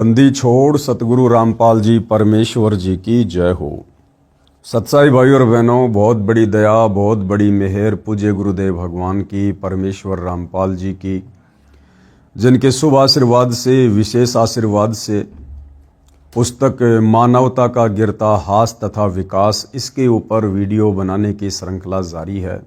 बंदी छोड़ सतगुरु रामपाल जी परमेश्वर जी की जय हो। सत्साई भाई और बहनों, बहुत बड़ी दया, बहुत बड़ी मेहर पूज्य गुरुदेव भगवान की, परमेश्वर रामपाल जी की, जिनके शुभ आशीर्वाद से, विशेष आशीर्वाद से पुस्तक मानवता का गिरता हास तथा विकास, इसके ऊपर वीडियो बनाने की श्रृंखला जारी है।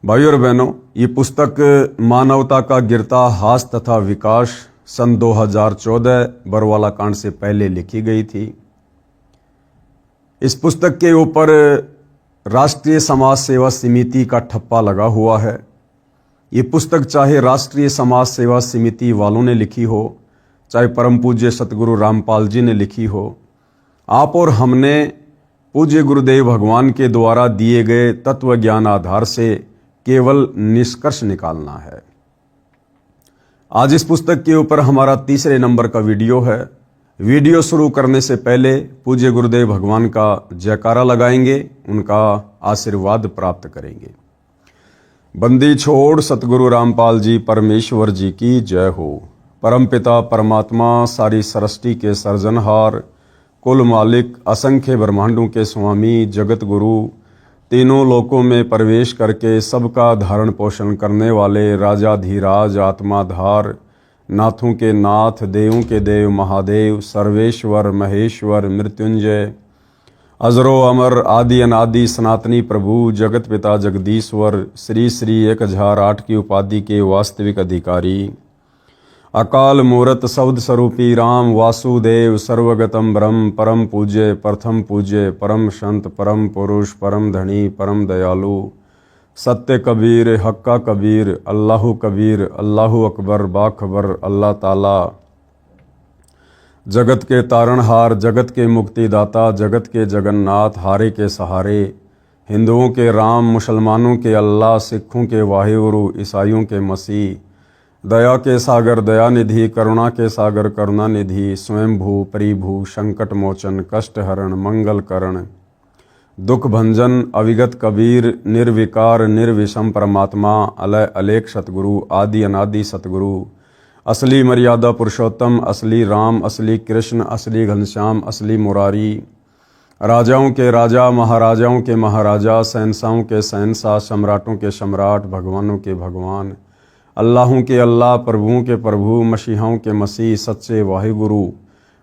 भाई और बहनों, ये पुस्तक मानवता का गिरता हास तथा विकास सन 2014 बरवाला कांड से पहले लिखी गई थी। इस पुस्तक के ऊपर राष्ट्रीय समाज सेवा समिति का ठप्पा लगा हुआ है। ये पुस्तक चाहे राष्ट्रीय समाज सेवा समिति वालों ने लिखी हो, चाहे परम पूज्य सतगुरु रामपाल जी ने लिखी हो, आप और हमने पूज्य गुरुदेव भगवान के द्वारा दिए गए तत्व ज्ञान आधार से केवल निष्कर्ष निकालना है। आज इस पुस्तक के ऊपर हमारा तीसरे नंबर का वीडियो है। वीडियो शुरू करने से पहले पूज्य गुरुदेव भगवान का जयकारा लगाएंगे, उनका आशीर्वाद प्राप्त करेंगे। बंदी छोड़ सतगुरु रामपाल जी परमेश्वर जी की जय हो। परमपिता परमात्मा, सारी सृष्टि के सर्जनहार, कुल मालिक, असंख्य ब्रह्मांडों के स्वामी, जगत गुरु, तीनों लोकों में प्रवेश करके सबका धारण पोषण करने वाले राजाधीराज, आत्माधार, नाथों के नाथ, देवों के देव महादेव, सर्वेश्वर महेश्वर मृत्युंजय, अजरो अमर, आदि अनादि सनातनी प्रभु, जगत पिता जगदीश्वर, श्री श्री 1008 की उपाधि के वास्तविक अधिकारी, अकाल मूरत शब्द स्वरूपी राम वासुदेव, सर्वगतम ब्रह्म, परम पूज्य, प्रथम पूज्य, परम संत, परम पुरुष, परम धनी, परम दयालु, सत्य कबीर, हक्का कबीर, अल्लाहु कबीर, अल्लाहु अकबर, बाखबर, अल्लाह ताला, जगत के तारणहार, जगत के मुक्तिदाता, जगत के जगन्नाथ, हारे के सहारे, हिंदुओं के राम, मुसलमानों के अल्लाह, सिखों के वाहिगुरु, ईसाइयों के मसीह, दया के सागर दयानिधि, करुणा के सागर करुणानिधि, स्वयंभू परिभू, संकट मोचन, कष्ट हरण, मंगल करण, दुख भंजन, अविगत कबीर, निर्विकार निर्विषम परमात्मा, अलय अलेख सतगुरु, आदि अनादि सतगुरु, असली मर्यादा पुरुषोत्तम, असली राम, असली कृष्ण, असली घनश्याम, असली मुरारी, राजाओं के राजा, महाराजाओं के महाराजा, शहंशाहों के शहंशाह, सम्राटों के सम्राट, भगवानों के भगवान, अल्लाहों के अल्लाह, प्रभुओं के प्रभु, मसीहाओं के मसीह, सच्चे वाहिगुरु,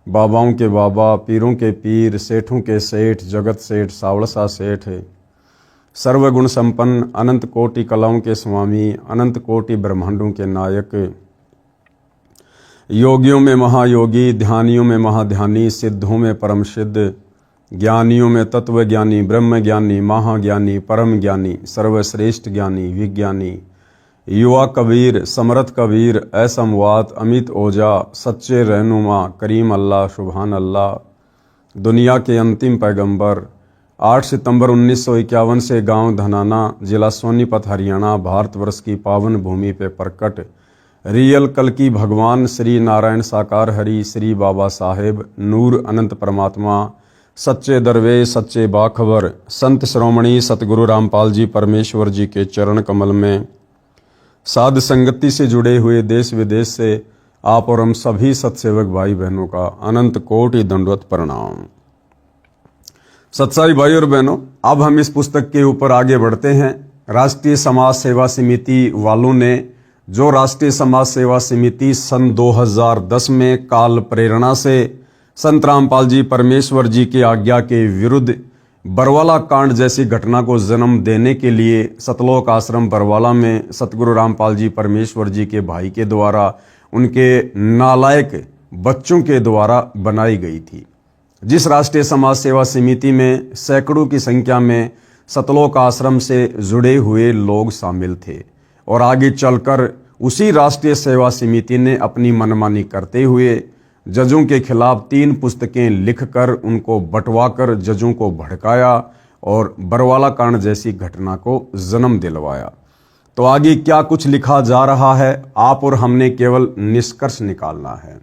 बाबाओं के बाबा, पीरों के पीर, सेठों के सेठ, जगत सेठ, सावड़सा सेठ, सर्वगुण संपन्न, अनंत कोटि कलाओं के स्वामी, अनंत कोटि ब्रह्मांडों के नायक, योगियों में महायोगी, ध्यानियों में महाध्यानी, सिद्धों में परम सिद्ध, ज्ञानियों में तत्व ज्ञानी, ब्रह्म ज्ञानी, महाज्ञानी, परम ज्ञानी, सर्वश्रेष्ठ ज्ञानी, विज्ञानी, युवा कबीर, समर्थ कबीर, असमवात, अमित ओजा, सच्चे रहनुमा, करीम अल्लाह, सुभान अल्लाह, दुनिया के अंतिम पैगंबर, 8 सितंबर 1951 से गांव धनाना, जिला सोनीपत, हरियाणा, भारतवर्ष की पावन भूमि पे प्रकट रियल कल की भगवान श्री नारायण साकार हरि, श्री बाबा साहेब, नूर अनंत परमात्मा, सच्चे दरवेश, सच्चे बाखबर, संत श्रोमणी सतगुरु रामपाल जी परमेश्वर जी के चरण कमल में साध संगति से जुड़े हुए देश विदेश से आप और हम सभी सत्सेवक भाई बहनों का अनंत कोटि दंडवत प्रणाम। सत्साई भाई और बहनों, अब हम इस पुस्तक के ऊपर आगे बढ़ते हैं। राष्ट्रीय समाज सेवा समिति वालों ने, जो राष्ट्रीय समाज सेवा समिति सन 2010 में काल प्रेरणा से संत रामपाल जी परमेश्वर जी की आज्ञा के विरुद्ध बरवाला कांड जैसी घटना को जन्म देने के लिए सतलोक आश्रम बरवाला में सतगुरु रामपाल जी परमेश्वर जी के भाई के द्वारा, उनके नालायक बच्चों के द्वारा बनाई गई थी। जिस राष्ट्रीय समाज सेवा समिति में सैकड़ों की संख्या में सतलोक आश्रम से जुड़े हुए लोग शामिल थे, और आगे चलकर उसी राष्ट्रीय सेवा समिति ने अपनी मनमानी करते हुए जजों के खिलाफ 3 पुस्तकें लिखकर उनको बंटवाकर जजों को भड़काया और बरवाला कांड जैसी घटना को जन्म दिलवाया। तो आगे क्या कुछ लिखा जा रहा है, आप और हमने केवल निष्कर्ष निकालना है।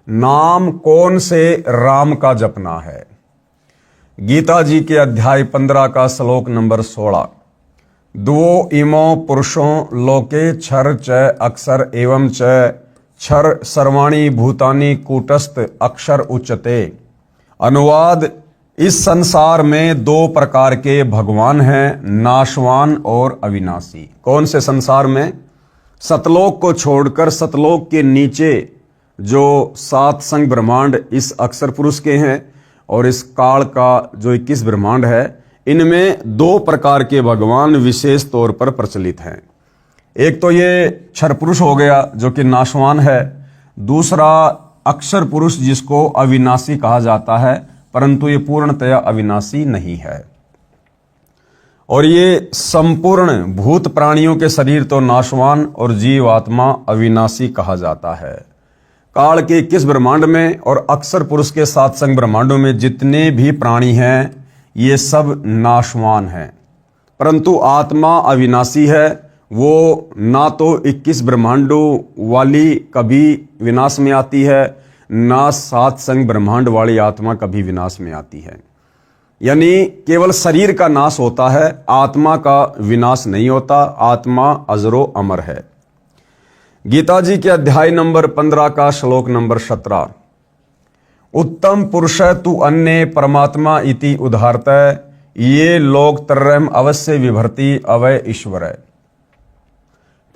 नाम कौन से राम का जपना है। गीता जी के अध्याय 15 का श्लोक नंबर 16, द्वो इमो पुरुषों लोके क्षर च अक्षर एवं च क्षर सर्वाणी भूतानि कूटस्थ अक्षर उच्चते। अनुवाद, इस संसार में दो प्रकार के भगवान हैं, नाशवान और अविनाशी। कौन से संसार में? सतलोक को छोड़कर सतलोक के नीचे जो 7 संग ब्रह्मांड इस अक्षर पुरुष के हैं और इस काल का जो 21 ब्रह्मांड है, इनमें दो प्रकार के भगवान विशेष तौर पर प्रचलित हैं। एक तो ये क्षर पुरुष हो गया जो कि नाशवान है, दूसरा अक्षर पुरुष जिसको अविनाशी कहा जाता है, परंतु ये पूर्णतया अविनाशी नहीं है। और ये संपूर्ण भूत प्राणियों के शरीर तो नाशवान और जीव आत्मा अविनाशी कहा जाता है। काल के 21 ब्रह्मांड में और अक्षर पुरुष के 7 संग ब्रह्मांडों में जितने भी प्राणी हैं ये सब नाशवान हैं, परंतु आत्मा अविनाशी है। वो ना तो 21 ब्रह्मांडों वाली कभी विनाश में आती है, ना 7 संग ब्रह्मांड वाली आत्मा कभी विनाश में आती है। यानी केवल शरीर का नाश होता है, आत्मा का विनाश नहीं होता। आत्मा अजरो अमर है। गीता जी के अध्याय नंबर 15 का श्लोक नंबर 17, उत्तम पुरुष तु अन्य परमात्मा इति उदाहरत ये लोक तरम अवश्य विभर्ति अवय ईश्वर।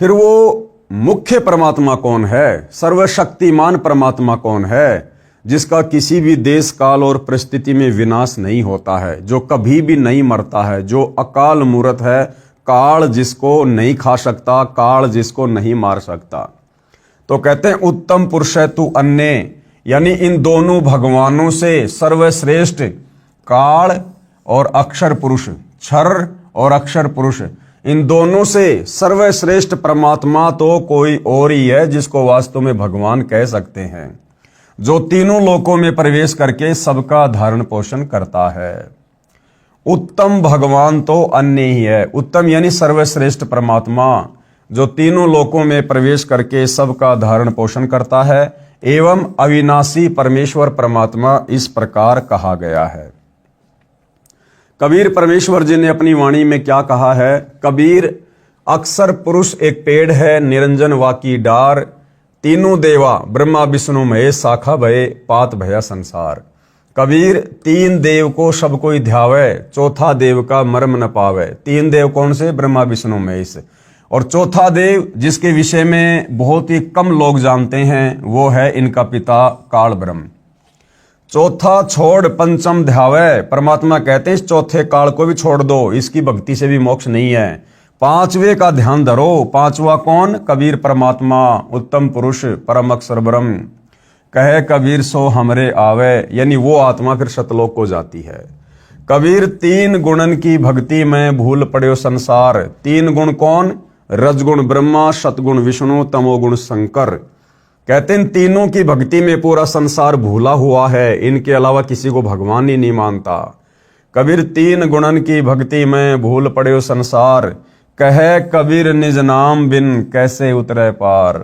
फिर वो मुख्य परमात्मा कौन है, सर्वशक्तिमान परमात्मा कौन है, जिसका किसी भी देश काल और परिस्थिति में विनाश नहीं होता है, जो कभी भी नहीं मरता है, जो अकाल मूर्त है, काल जिसको नहीं खा सकता, काल जिसको नहीं मार सकता। तो कहते हैं उत्तम पुरुष है तू अन्य, यानी इन दोनों भगवानों से सर्वश्रेष्ठ काल और अक्षर पुरुष, क्षर और अक्षर पुरुष, इन दोनों से सर्वश्रेष्ठ परमात्मा तो कोई और ही है जिसको वास्तव में भगवान कह सकते हैं, जो तीनों लोकों में प्रवेश करके सबका धारण पोषण करता है। उत्तम भगवान तो अन्य ही है। उत्तम यानी सर्वश्रेष्ठ परमात्मा जो तीनों लोकों में प्रवेश करके सबका धारण पोषण करता है, एवं अविनाशी परमेश्वर परमात्मा इस प्रकार कहा गया है। कबीर परमेश्वर जी ने अपनी वाणी में क्या कहा है? कबीर, अक्षर पुरुष एक पेड़ है, निरंजन वाकी डार, तीनों देवा ब्रह्मा विष्णु महेश शाखा भये, पात भया संसार। कबीर, 3 देव को सब कोई ध्यावे, चौथा देव का मर्म न पावे। 3 देव कौन से? ब्रह्मा विष्णु महेश। और चौथा देव जिसके विषय में बहुत ही कम लोग जानते हैं, वो है इनका पिता काल ब्रह्म। चौथा छोड़ पंचम ध्यावे, परमात्मा कहते हैं इस चौथे काल को भी छोड़ दो, इसकी भक्ति से भी मोक्ष नहीं है। 5वें का ध्यान धरो। 5वां कौन? कबीर परमात्मा, उत्तम पुरुष, परम अक्षर ब्रह्म। कहे कबीर सो हमरे आवे, यानी वो आत्मा फिर सतलोक को जाती है। कबीर, 3 गुणन की भक्ति में भूल पड़े संसार। 3 गुण कौन? रजगुण ब्रह्मा, सतगुण विष्णु, तमोगुण शंकर। कहते हैं तीनों की भक्ति में पूरा संसार भूला हुआ है, इनके अलावा किसी को भगवान ही नहीं मानता। कबीर, 3 गुणन की भक्ति में भूल पड़े संसार, कहे कबीर निज नाम बिन कैसे उतरे पार।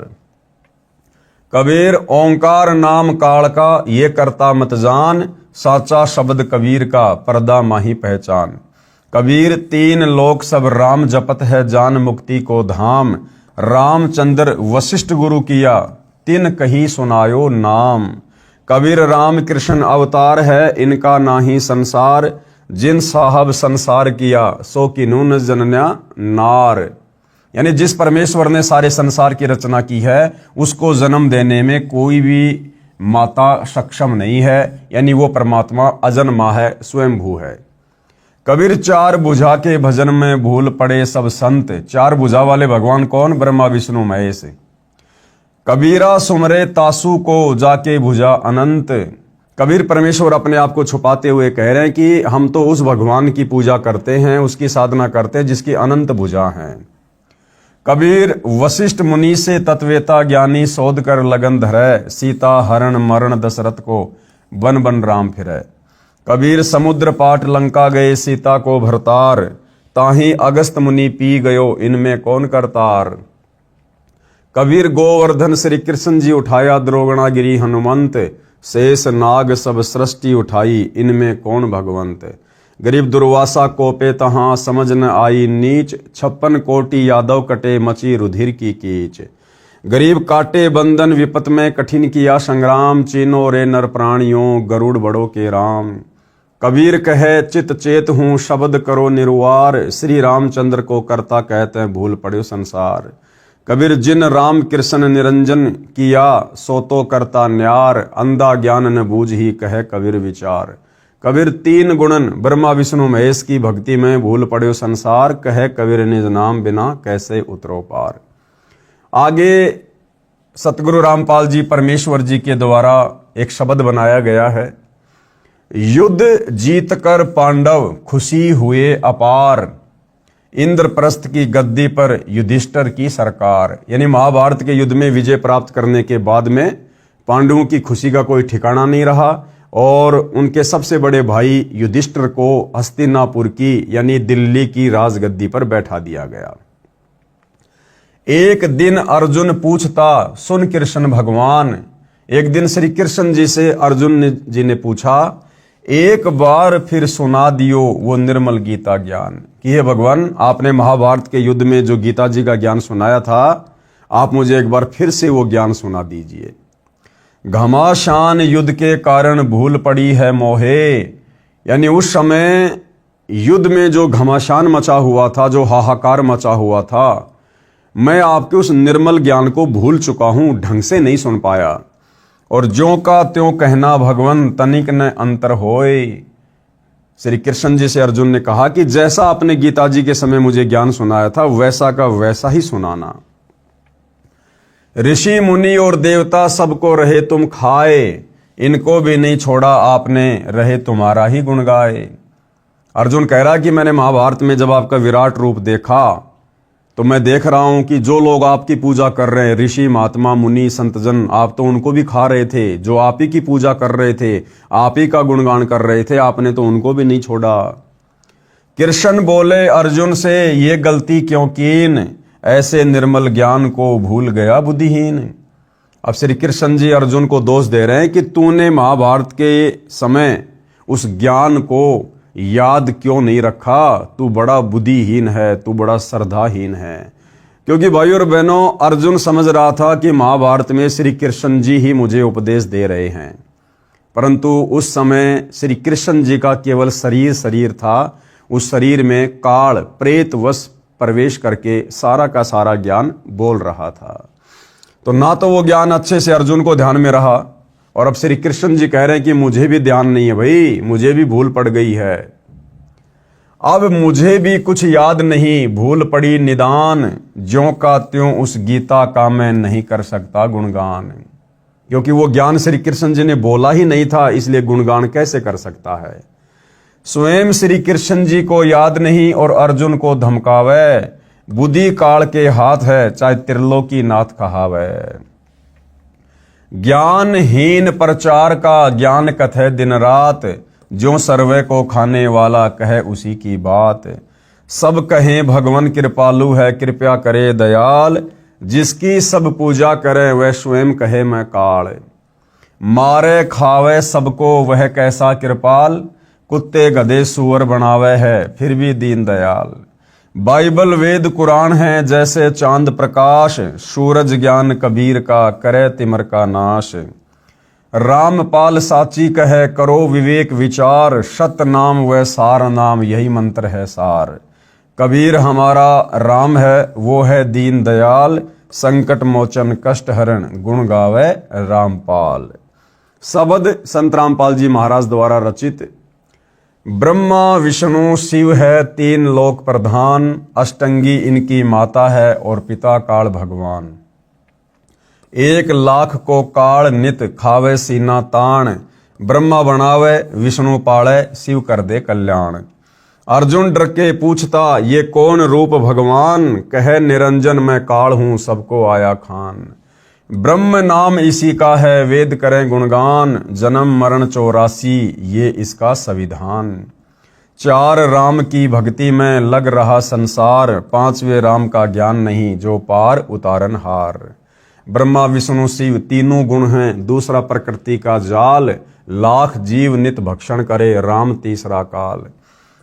कबीर, ओंकार नाम काल का ये करता मत जान, साचा शब्द कबीर का पर्दा माही पहचान। कबीर, 3 लोक सब राम जपत है, जान मुक्ति को धाम, रामचंद्र वशिष्ठ गुरु किया, तिन कही सुनायो नाम। कबीर, राम कृष्ण अवतार है, इनका नाही संसार, जिन साहब संसार किया, सो किनु न जनन्या नार। यानी जिस परमेश्वर ने सारे संसार की रचना की है, उसको जन्म देने में कोई भी माता सक्षम नहीं है, यानी वो परमात्मा अजन्मा है, स्वयंभू है। कबीर, 4 भुजा के भजन में भूल पड़े सब संत। 4 भुजा वाले भगवान कौन? ब्रह्मा विष्णु महेश। कबीरा, सुमरे तासु को जाके भुजा अनंत। कबीर परमेश्वर अपने आप को छुपाते हुए कह रहे हैं कि हम तो उस भगवान की पूजा करते हैं, उसकी साधना करते हैं जिसकी अनंत भुजा हैं। कबीर, वशिष्ठ मुनि से तत्वेता ज्ञानी, शोध कर लगन धरे, सीता हरण मरण दशरथ को बन बन राम फिरे। कबीर, समुद्र पाट लंका गए, सीता को भरतार, ताही अगस्त मुनि पी गयो, इनमें कौन करतार। कबीर, गोवर्धन श्री कृष्ण जी उठाया, द्रोगणागिरी हनुमंत, शेष नाग सब सृष्टि उठाई, इनमें कौन भगवंत। गरीब दुर्वासा कोपे तहां, समझ न आई नीच, 56 कोटि यादव कटे, मची रुधिर की कीच। गरीब काटे बंधन विपत में कठिन किया संग्राम, चीनो रे नर प्राणियों गरुड़ बड़ो के राम। कबीर कहे चित चेत हूँ शब्द करो निर्वार, श्री रामचंद्र को करता कहते हैं भूल पड़े संसार। कबीर जिन राम कृष्ण निरंजन किया, सो तो करता न्यार, अंधा ज्ञान न बूझ ही कहे कबीर विचार। कबीर तीन गुणन ब्रह्मा विष्णु महेश की भक्ति में भूल पड़े संसार, कहे कबीर निज नाम बिना कैसे उतरो पार। आगे सतगुरु रामपाल जी परमेश्वर जी के द्वारा एक शब्द बनाया गया है, युद्ध जीत कर पांडव खुशी हुए अपार, इंद्रप्रस्थ की गद्दी पर युधिष्ठिर की सरकार। यानी महाभारत के युद्ध में विजय प्राप्त करने के बाद में पांडवों की खुशी का कोई ठिकाना नहीं रहा और उनके सबसे बड़े भाई युधिष्ठिर को हस्तिनापुर की यानी दिल्ली की राजगद्दी पर बैठा दिया गया। एक दिन अर्जुन पूछता सुन कृष्ण भगवान, एक दिन श्री कृष्ण जी से अर्जुन जी ने पूछा, एक बार फिर सुना दियो वो निर्मल गीता ज्ञान, कि हे भगवान आपने महाभारत के युद्ध में जो गीता जी का ज्ञान सुनाया था, आप मुझे एक बार फिर से वो ज्ञान सुना दीजिए। घमासान युद्ध के कारण भूल पड़ी है मोहे, यानी उस समय युद्ध में जो घमासान मचा हुआ था, जो हाहाकार मचा हुआ था, मैं आपके उस निर्मल ज्ञान को भूल चुका हूं, ढंग से नहीं सुन पाया। और ज्यों का त्यों कहना भगवन तनिक न अंतर होए। श्री कृष्ण जी से अर्जुन ने कहा कि जैसा आपने गीता जी के समय मुझे ज्ञान सुनाया था वैसा का वैसा ही सुनाना। ऋषि मुनि और देवता सबको रहे तुम खाए, इनको भी नहीं छोड़ा आपने, रहे तुम्हारा ही गुण गाए। अर्जुन कह रहा कि मैंने महाभारत में जब आपका विराट रूप देखा तो मैं देख रहा हूं कि जो लोग आपकी पूजा कर रहे हैं, ऋषि महात्मा मुनि संतजन, आप तो उनको भी खा रहे थे। जो आप ही की पूजा कर रहे थे, आप ही का गुणगान कर रहे थे, आपने तो उनको भी नहीं छोड़ा। कृष्ण बोले अर्जुन से ये गलती क्यों कीन, ऐसे निर्मल ज्ञान को भूल गया बुद्धिहीन। अब श्री कृष्ण जी अर्जुन को दोष दे रहे हैं कि तूने महाभारत के समय उस ज्ञान को याद क्यों नहीं रखा, तू बड़ा बुद्धिहीन है, तू बड़ा श्रद्धाहीन है। क्योंकि भाई और बहनों, अर्जुन समझ रहा था कि महाभारत में श्री कृष्ण जी ही मुझे उपदेश दे रहे हैं, परंतु उस समय श्री कृष्ण जी का केवल शरीर था। उस शरीर में काल प्रेत वश प्रवेश करके सारा का सारा ज्ञान बोल रहा था। तो ना तो वो ज्ञान अच्छे से अर्जुन को ध्यान में रहा, और अब श्री कृष्ण जी कह रहे हैं कि मुझे भी ध्यान नहीं है भाई, मुझे भी भूल पड़ गई है, अब मुझे भी कुछ याद नहीं, भूल पड़ी निदान, ज्यों का त्यों उस गीता का मैं नहीं कर सकता गुणगान। क्योंकि वो ज्ञान श्री कृष्ण जी ने बोला ही नहीं था, इसलिए गुणगान कैसे कर सकता है। स्वयं श्री कृष्ण जी को याद नहीं और अर्जुन को धमकावे, बुद्धि काल के हाथ है चाहे त्रिलोकी नाथ कहावे। ज्ञानहीन प्रचार का ज्ञान कथे दिन रात, जो सर्वे को खाने वाला कहे उसी की बात। सब कहें भगवान कृपालु है कृपया करे दयाल, जिसकी सब पूजा करे वह स्वयं कहे मैं काल। मारे खावे सबको वह कैसा कृपाल, कुत्ते गधे सुअर बनावे है फिर भी दीन दयाल। बाइबल वेद कुरान है जैसे चांद प्रकाश, सूरज ज्ञान कबीर का करे तिमर का नाश। रामपाल साची कहे करो विवेक विचार, सत नाम व सार नाम यही मंत्र है सार। कबीर हमारा राम है वो है दीन दयाल, संकट मोचन कष्ट हरण गुण गावे रामपाल। शब्द संत रामपाल जी महाराज द्वारा रचित। ब्रह्मा विष्णु शिव है तीन लोक प्रधान, अष्टंगी इनकी माता है और पिता काल भगवान। 1 लाख को काल नित खावे सीना ताण, ब्रह्मा बनावे विष्णु पाले शिव कर दे कल्याण। अर्जुन डर के पूछता ये कौन रूप भगवान, कहे निरंजन मैं काल हूं सबको आया खान। ब्रह्म नाम इसी का है वेद करें गुणगान, जन्म मरण 84 ये इसका संविधान। 4 राम की भक्ति में लग रहा संसार, 5वें राम का ज्ञान नहीं जो पार उतारन हार। ब्रह्मा विष्णु शिव तीनों गुण हैं, दूसरा प्रकृति का जाल, लाख जीव नित भक्षण करे राम तीसरा काल।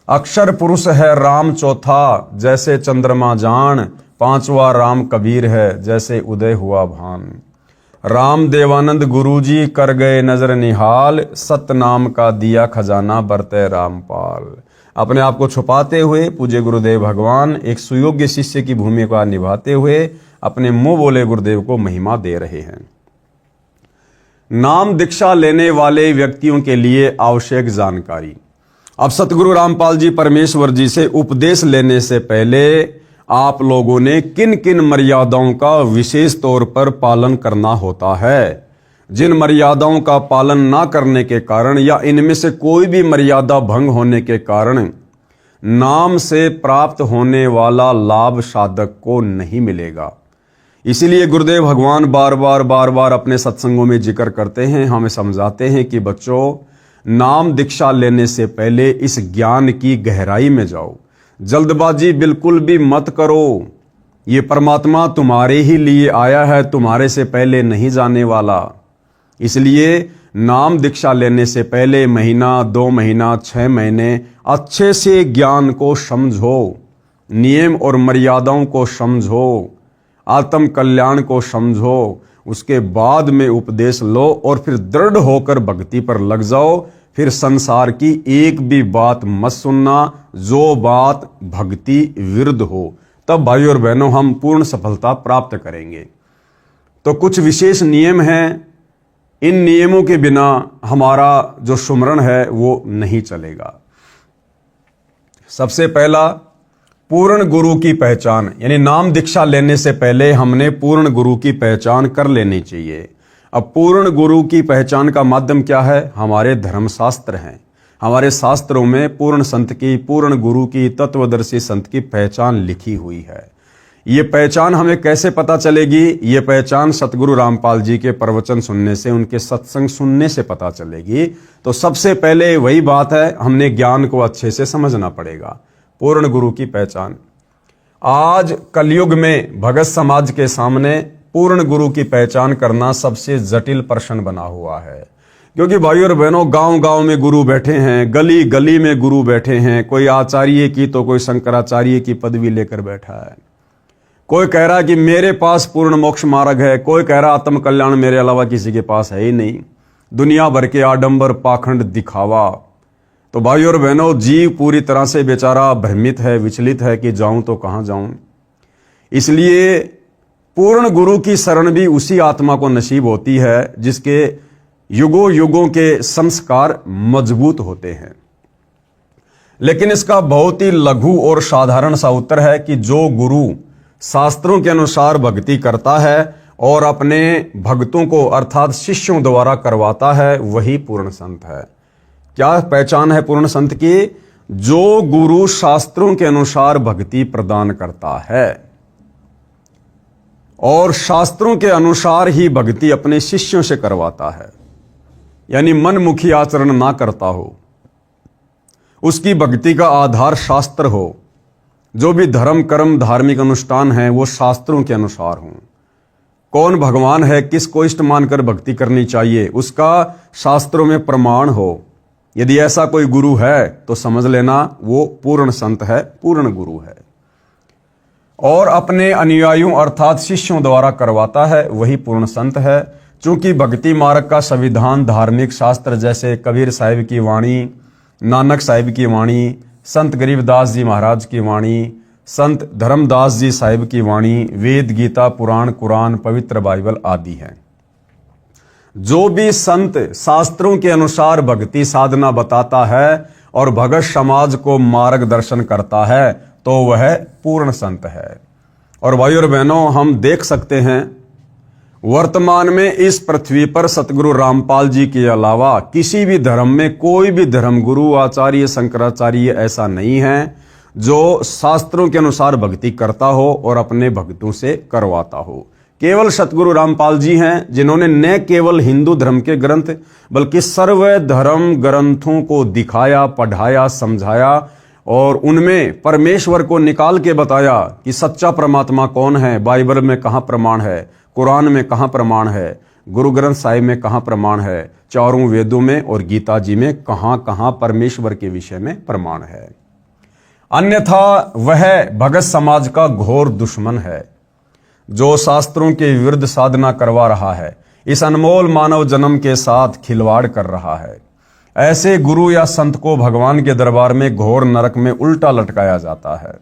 अक्षर पुरुष है राम चौथा, जैसे चंद्रमा जान, पांचवा राम कबीर है जैसे उदय हुआ भान। राम देवानंद गुरुजी कर गए नजर निहाल, सतनाम का दिया खजाना बरते रामपाल। अपने आप को छुपाते हुए पूज्य गुरुदेव भगवान एक सुयोग्य शिष्य की भूमिका निभाते हुए अपने मुंह बोले गुरुदेव को महिमा दे रहे हैं। नाम दीक्षा लेने वाले व्यक्तियों के लिए आवश्यक जानकारी। अब सतगुरु रामपाल जी परमेश्वर जी से उपदेश लेने से पहले आप लोगों ने किन किन मर्यादाओं का विशेष तौर पर पालन करना होता है। जिन मर्यादाओं का पालन ना करने के कारण या इनमें से कोई भी मर्यादा भंग होने के कारण नाम से प्राप्त होने वाला लाभ साधक को नहीं मिलेगा। इसीलिए गुरुदेव भगवान बार बार अपने सत्संगों में जिक्र करते हैं, हमें समझाते हैं कि बच्चों, नाम दीक्षा लेने से पहले इस ज्ञान की गहराई में जाओ। जल्दबाजी बिल्कुल भी मत करो। ये परमात्मा तुम्हारे ही लिए आया है, तुम्हारे से पहले नहीं जाने वाला। इसलिए नाम दीक्षा लेने से पहले महीना, 2 महीना, 6 महीने अच्छे से ज्ञान को समझो, नियम और मर्यादाओं को समझो, आत्म कल्याण को समझो। उसके बाद में उपदेश लो और फिर दृढ़ होकर भक्ति पर लग जाओ। फिर संसार की एक भी बात मत सुनना जो बात भक्ति विरुद्ध हो। तब भाई और बहनों हम पूर्ण सफलता प्राप्त करेंगे। तो कुछ विशेष नियम हैं, इन नियमों के बिना हमारा जो सुमरण है वो नहीं चलेगा। सबसे पहला, पूर्ण गुरु की पहचान, यानी नाम दीक्षा लेने से पहले हमने पूर्ण गुरु की पहचान कर लेनी चाहिए। अब पूर्ण गुरु की पहचान का माध्यम क्या है? हमारे धर्मशास्त्र हैं। हमारे शास्त्रों में पूर्ण संत की, पूर्ण गुरु की, तत्वदर्शी संत की पहचान लिखी हुई है। ये पहचान हमें कैसे पता चलेगी? ये पहचान सतगुरु रामपाल जी के प्रवचन सुनने से, उनके सत्संग सुनने से पता चलेगी। तो सबसे पहले वही बात है, हमने ज्ञान को अच्छे से समझना पड़ेगा। पूर्ण गुरु की पहचान। आज कलयुग में भगत समाज के सामने पूर्ण गुरु की पहचान करना सबसे जटिल प्रश्न बना हुआ है। क्योंकि भाइयों और बहनों, गांव गांव में गुरु बैठे हैं, गली गली में गुरु बैठे हैं। कोई आचार्य की तो कोई शंकराचार्य की पदवी लेकर बैठा है। कोई कह रहा है कि मेरे पास पूर्ण मोक्ष मार्ग है, कोई कह रहा आत्म कल्याण मेरे अलावा किसी के पास है ही नहीं। दुनिया भर के आडंबर, पाखंड, दिखावा। तो भाइयों और बहनों, जीव पूरी तरह से बेचारा भ्रमित है, विचलित है कि जाऊं तो कहां जाऊं। इसलिए पूर्ण गुरु की शरण भी उसी आत्मा को नसीब होती है जिसके युगों युगों के संस्कार मजबूत होते हैं। लेकिन इसका बहुत ही लघु और साधारण सा उत्तर है कि जो गुरु शास्त्रों के अनुसार भक्ति करता है और अपने भक्तों को अर्थात शिष्यों द्वारा करवाता है, वही पूर्ण संत है। क्या पहचान है पूर्ण संत की? जो गुरु शास्त्रों के अनुसार भक्ति प्रदान करता है और शास्त्रों के अनुसार ही भक्ति अपने शिष्यों से करवाता है, यानी मनमुखी आचरण ना करता हो, उसकी भक्ति का आधार शास्त्र हो। जो भी धर्म, कर्म, धार्मिक अनुष्ठान है वो शास्त्रों के अनुसार हों। कौन भगवान है, किसको इष्ट मानकर भक्ति करनी चाहिए, उसका शास्त्रों में प्रमाण हो। यदि ऐसा कोई गुरु है तो समझ लेना वो पूर्ण संत है, पूर्ण गुरु है। और अपने अनुयायियों अर्थात शिष्यों द्वारा करवाता है, वही पूर्ण संत है। चूंकि भक्ति मार्ग का संविधान धार्मिक शास्त्र जैसे कबीर साहिब की वाणी, नानक साहिब की वाणी, संत गरीबदास जी महाराज की वाणी, संत धर्मदास जी साहिब की वाणी, वेद, गीता, पुराण, कुरान, पवित्र बाइबल आदि हैं। जो भी संत शास्त्रों के अनुसार भक्ति साधना बताता है और भगत समाज को मार्गदर्शन करता है तो वह पूर्ण संत है। और भाइयों और बहनों, हम देख सकते हैं वर्तमान में इस पृथ्वी पर सतगुरु रामपाल जी के अलावा किसी भी धर्म में कोई भी धर्म गुरु, आचार्य, शंकराचार्य ऐसा नहीं है जो शास्त्रों के अनुसार भक्ति करता हो और अपने भक्तों से करवाता हो। केवल सतगुरु रामपाल जी हैं जिन्होंने न केवल हिंदू धर्म के ग्रंथ बल्कि सर्व धर्म ग्रंथों को दिखाया, पढ़ाया, समझाया और उनमें परमेश्वर को निकाल के बताया कि सच्चा परमात्मा कौन है। बाइबल में कहाँ प्रमाण है, कुरान में कहाँ प्रमाण है, गुरु ग्रंथ साहिब में कहाँ प्रमाण है, चारों वेदों में और गीता जी में कहाँ कहाँ परमेश्वर के विषय में प्रमाण है। अन्यथा वह भगत समाज का घोर दुश्मन है, जो शास्त्रों के विरुद्ध साधना करवा रहा है, इस अनमोल मानव जन्म के साथ खिलवाड़ कर रहा है। ऐसे गुरु या संत को भगवान के दरबार में घोर नरक में उल्टा लटकाया जाता है।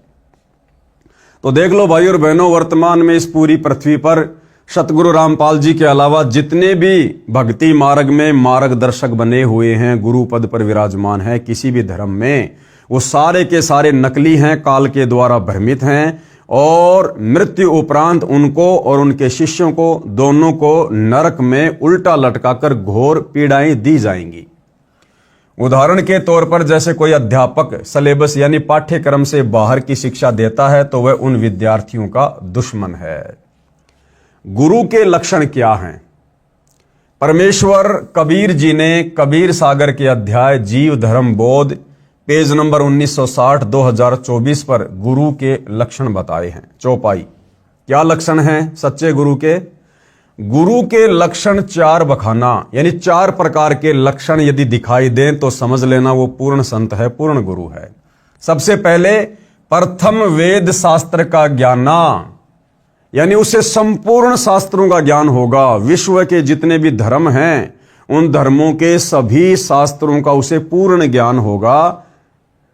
तो देख लो भाई और बहनों, वर्तमान में इस पूरी पृथ्वी पर सतगुरु रामपाल जी के अलावा जितने भी भक्ति मार्ग में मार्गदर्शक बने हुए हैं, गुरु पद पर विराजमान है किसी भी धर्म में, वो सारे के सारे नकली हैं, काल के द्वारा भ्रमित हैं, और मृत्यु उपरांत उनको और उनके शिष्यों को दोनों को नरक में उल्टा लटकाकर घोर पीड़ाएं दी जाएंगी। उदाहरण के तौर पर जैसे कोई अध्यापक सिलेबस यानी पाठ्यक्रम से बाहर की शिक्षा देता है तो वह उन विद्यार्थियों का दुश्मन है। गुरु के लक्षण क्या हैं? परमेश्वर कबीर जी ने कबीर सागर के अध्याय जीव धर्म बोध पेज नंबर 1960 2024 पर गुरु के लक्षण बताए हैं। चौपाई क्या लक्षण हैं सच्चे गुरु के? गुरु के लक्षण 4 बखाना, यानी 4 प्रकार के लक्षण यदि दिखाई दें तो समझ लेना वो पूर्ण संत है, पूर्ण गुरु है। सबसे पहले प्रथम वेद शास्त्र का ज्ञाना, यानी उसे संपूर्ण शास्त्रों का ज्ञान होगा। विश्व के जितने भी धर्म हैं उन धर्मों के सभी शास्त्रों का उसे पूर्ण ज्ञान होगा।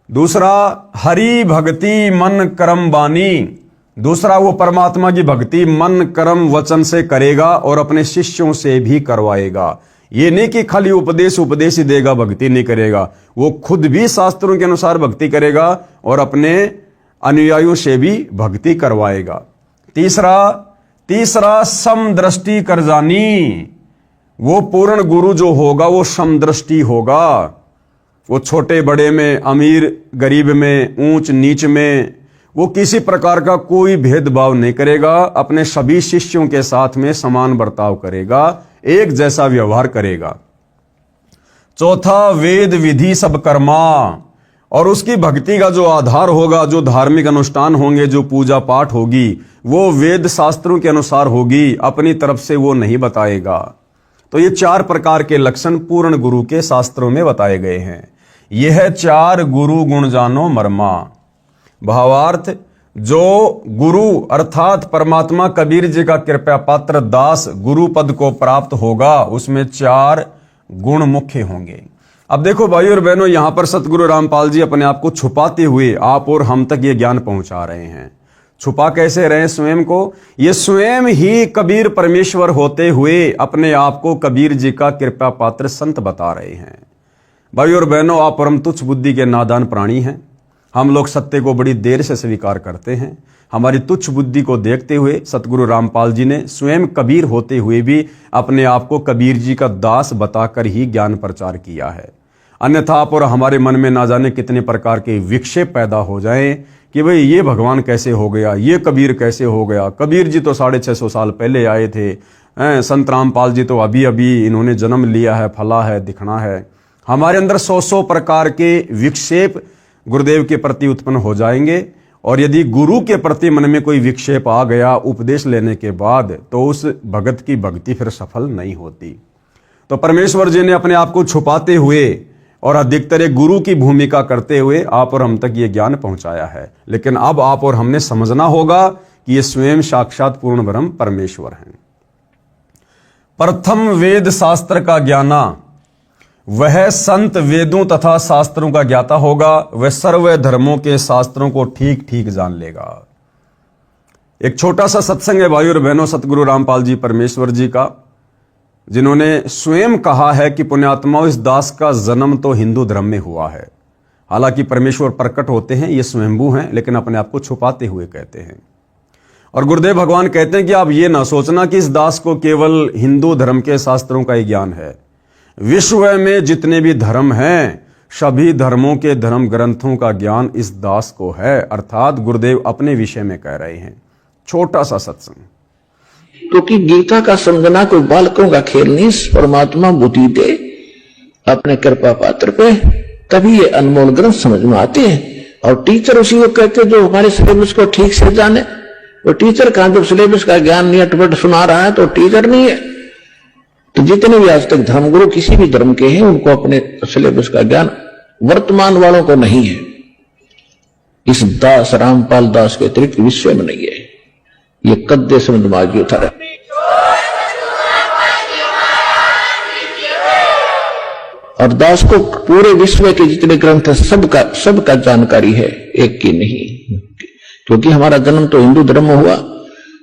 दूसरा हरि भक्ति मन कर्म वाणी, दूसरा वो परमात्मा की भक्ति मन कर्म वचन से करेगा और अपने शिष्यों से भी करवाएगा। ये नहीं कि खाली उपदेश ही देगा, भक्ति नहीं करेगा, वो खुद भी शास्त्रों के अनुसार भक्ति करेगा और अपने अनुयायियों से भी भक्ति करवाएगा। तीसरा समदृष्टि कर जानी, वो पूर्ण गुरु जो होगा वो समदृष्टि होगा। वो छोटे बड़े में, अमीर गरीब में, ऊंच नीच में वो किसी प्रकार का कोई भेदभाव नहीं करेगा, अपने सभी शिष्यों के साथ में समान बर्ताव करेगा, एक जैसा व्यवहार करेगा। चौथा वेद विधि सब कर्मा, और उसकी भक्ति का जो आधार होगा, जो धार्मिक अनुष्ठान होंगे, जो पूजा पाठ होगी, वो वेद शास्त्रों के अनुसार होगी, अपनी तरफ से वो नहीं बताएगा। तो ये 4 प्रकार के लक्षण पूर्ण गुरु के शास्त्रों में बताए गए हैं। यह 4 गुरु गुण जानो मर्मा। भावार्थ, जो गुरु अर्थात परमात्मा कबीर जी का कृपा पात्र दास गुरु पद को प्राप्त होगा, उसमें 4 गुण मुख्य होंगे। अब देखो भाई और बहनों, यहां पर सतगुरु रामपाल जी अपने आप को छुपाते हुए आप और हम तक ये ज्ञान पहुंचा रहे हैं। छुपा कैसे रहे स्वयं को? ये स्वयं ही कबीर परमेश्वर होते हुए अपने आप को कबीर जी का कृपा पात्र संत बता रहे हैं। भाई और बहनों, आप परम तुच्छ बुद्धि के नादान प्राणी हैं। हम लोग सत्य को बड़ी देर से स्वीकार करते हैं। हमारी तुच्छ बुद्धि को देखते हुए सतगुरु रामपाल जी ने स्वयं कबीर होते हुए भी अपने आप को कबीर जी का दास बताकर ही ज्ञान प्रचार किया है। अन्यथा आप और हमारे मन में ना जाने कितने प्रकार के विक्षेप पैदा हो जाएं कि भाई ये भगवान कैसे हो गया, ये कबीर कैसे हो गया, कबीर जी तो 650 साल पहले आए थे, संत रामपाल जी तो अभी अभी इन्होंने जन्म लिया है, फला है, दिखना है। हमारे अंदर 100 प्रकार के विक्षेप गुरुदेव के प्रति उत्पन्न हो जाएंगे, और यदि गुरु के प्रति मन में कोई विक्षेप आ गया उपदेश लेने के बाद, तो उस भगत की भक्ति फिर सफल नहीं होती। तो परमेश्वर जी ने अपने आप को छुपाते हुए और अधिकतर एक गुरु की भूमिका करते हुए आप और हम तक ये ज्ञान पहुंचाया है। लेकिन अब आप और हमने समझना होगा कि ये स्वयं साक्षात पूर्ण ब्रह्म परमेश्वर हैं। प्रथम वेद शास्त्र का ज्ञाना, वह संत वेदों तथा शास्त्रों का ज्ञाता होगा, वह सर्व धर्मों के शास्त्रों को ठीक ठीक जान लेगा। एक छोटा सा सत्संग है भाई और बहनों सतगुरु रामपाल जी परमेश्वर जी का, जिन्होंने स्वयं कहा है कि पुण्यात्माओं, इस दास का जन्म तो हिंदू धर्म में हुआ है। हालांकि परमेश्वर प्रकट होते हैं, ये स्वयंभू हैं, लेकिन अपने आप को छुपाते हुए कहते हैं। और गुरुदेव भगवान कहते हैं कि आप ये ना सोचना कि इस दास को केवल हिंदू धर्म के शास्त्रों का ही ज्ञान है। विश्व में जितने भी धर्म हैं, सभी धर्मों के धर्म ग्रंथों का ज्ञान इस दास को है। अर्थात गुरुदेव अपने विषय में कह रहे हैं। छोटा सा सत्संग, क्योंकि गीता का समझना कोई बालकों का खेल नहीं, परमात्मा बुद्धि दे अपने कृपा पात्र पे, तभी ये अनमोल ग्रंथ समझ में आते हैं। और टीचर उसी को कहते जो हमारे सिलेबस को ठीक से जाने। वो टीचर कहां, जब सिलेबस का ज्ञान नहीं अटपट सुना रहा है तो टीचर नहीं है। तो जितने भी आज तक धर्मगुरु किसी भी धर्म के हैं, उनको अपने सिलेबस का ज्ञान वर्तमान वालों को नहीं है। इस दास रामपाल दास के अतिरिक्त विश्व में नहीं है। ये कद्दे से दिमाग की उतारा। और दास को पूरे विश्व के जितने ग्रंथ है सबका जानकारी है, एक की नहीं। क्योंकि हमारा जन्म तो हिंदू धर्म में हुआ,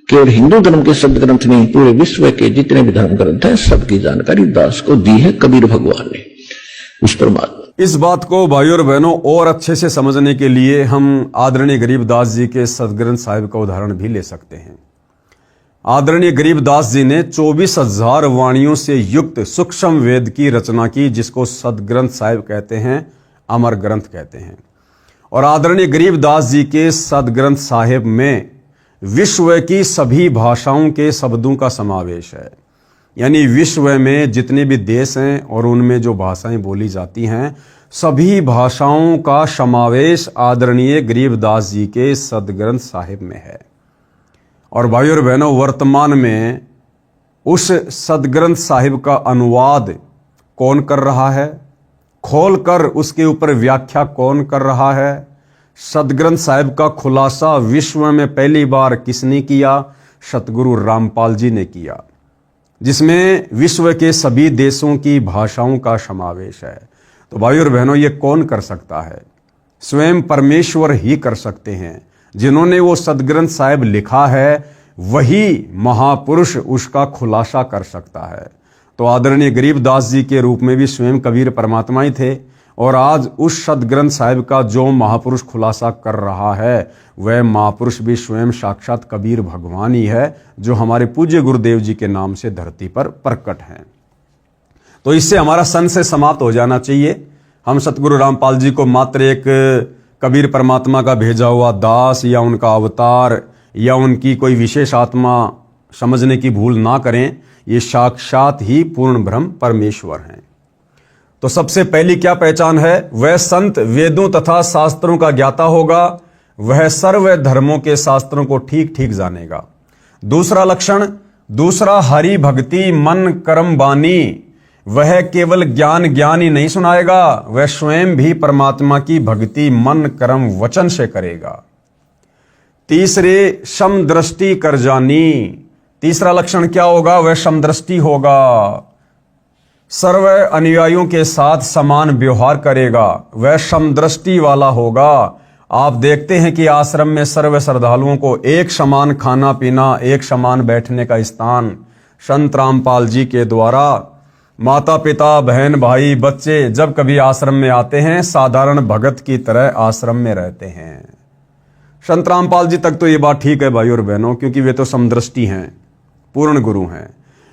केवल हिंदू धर्म के शब्द ग्रंथ नहीं, पूरे विश्व के जितने भी धर्म ग्रंथ हैं सबकी जानकारी दास को दी है कबीर भगवान ने, उस परमात्मा। इस बात को भाइयों और बहनों और अच्छे से समझने के लिए हम आदरणीय गरीबदास जी के सदग्रंथ साहिब का उदाहरण भी ले सकते हैं। आदरणीय गरीबदास जी ने 24,000 वाणियों से युक्त सूक्ष्म वेद की रचना की, जिसको सदग्रंथ साहिब कहते हैं, अमर ग्रंथ कहते हैं। और आदरणीय गरीबदास जी के सदग्रंथ साहिब में विश्व की सभी भाषाओं के शब्दों का समावेश है। यानी विश्व में जितने भी देश हैं और उनमें जो भाषाएं बोली जाती हैं, सभी भाषाओं का समावेश आदरणीय गरीबदास जी के सदग्रंथ साहिब में है। और भाइयों और बहनों, वर्तमान में उस सदग्रंथ साहिब का अनुवाद कौन कर रहा है, खोलकर उसके ऊपर व्याख्या कौन कर रहा है, सदग्रंथ साहिब का खुलासा विश्व में पहली बार किसने किया? सतगुरु रामपाल जी ने किया, जिसमें विश्व के सभी देशों की भाषाओं का समावेश है। तो भाइयों और बहनों, ये कौन कर सकता है? स्वयं परमेश्वर ही कर सकते हैं। जिन्होंने वो सदग्रंथ साहिब लिखा है, वही महापुरुष उसका खुलासा कर सकता है। तो आदरणीय गरीबदास जी के रूप में भी स्वयं कबीर परमात्मा ही थे, और आज उस सदग्रंथ साहिब का जो महापुरुष खुलासा कर रहा है, वह महापुरुष भी स्वयं साक्षात कबीर भगवान ही है, जो हमारे पूज्य गुरुदेव जी के नाम से धरती पर प्रकट हैं। तो इससे हमारा संशय समाप्त हो जाना चाहिए। हम सतगुरु रामपाल जी को मात्र एक कबीर परमात्मा का भेजा हुआ दास या उनका अवतार या उनकी कोई विशेष आत्मा समझने की भूल ना करें। ये साक्षात ही पूर्ण ब्रह्म परमेश्वर हैं। तो सबसे पहली क्या पहचान है? वह संत वेदों तथा शास्त्रों का ज्ञाता होगा, वह सर्व धर्मों के शास्त्रों को ठीक ठीक जानेगा। दूसरा लक्षण, दूसरा हरि भक्ति मन कर्म बानी, वह केवल ज्ञान ही नहीं सुनाएगा, वह स्वयं भी परमात्मा की भक्ति मन कर्म वचन से करेगा। तीसरे समदृष्टि कर जानी, तीसरा लक्षण क्या होगा? वह समदृष्टि होगा, सर्व अनुयायियों के साथ समान व्यवहार करेगा, वह समदृष्टि वाला होगा। आप देखते हैं कि आश्रम में सर्व श्रद्धालुओं को एक समान खाना पीना, एक समान बैठने का स्थान संत रामपाल जी के द्वारा माता पिता बहन भाई बच्चे जब कभी आश्रम में आते हैं, साधारण भगत की तरह आश्रम में रहते हैं। संत रामपाल जी तक तो ये बात ठीक है भाई और बहनों, क्योंकि वे तो समदृष्टि हैं, पूर्ण गुरु हैं।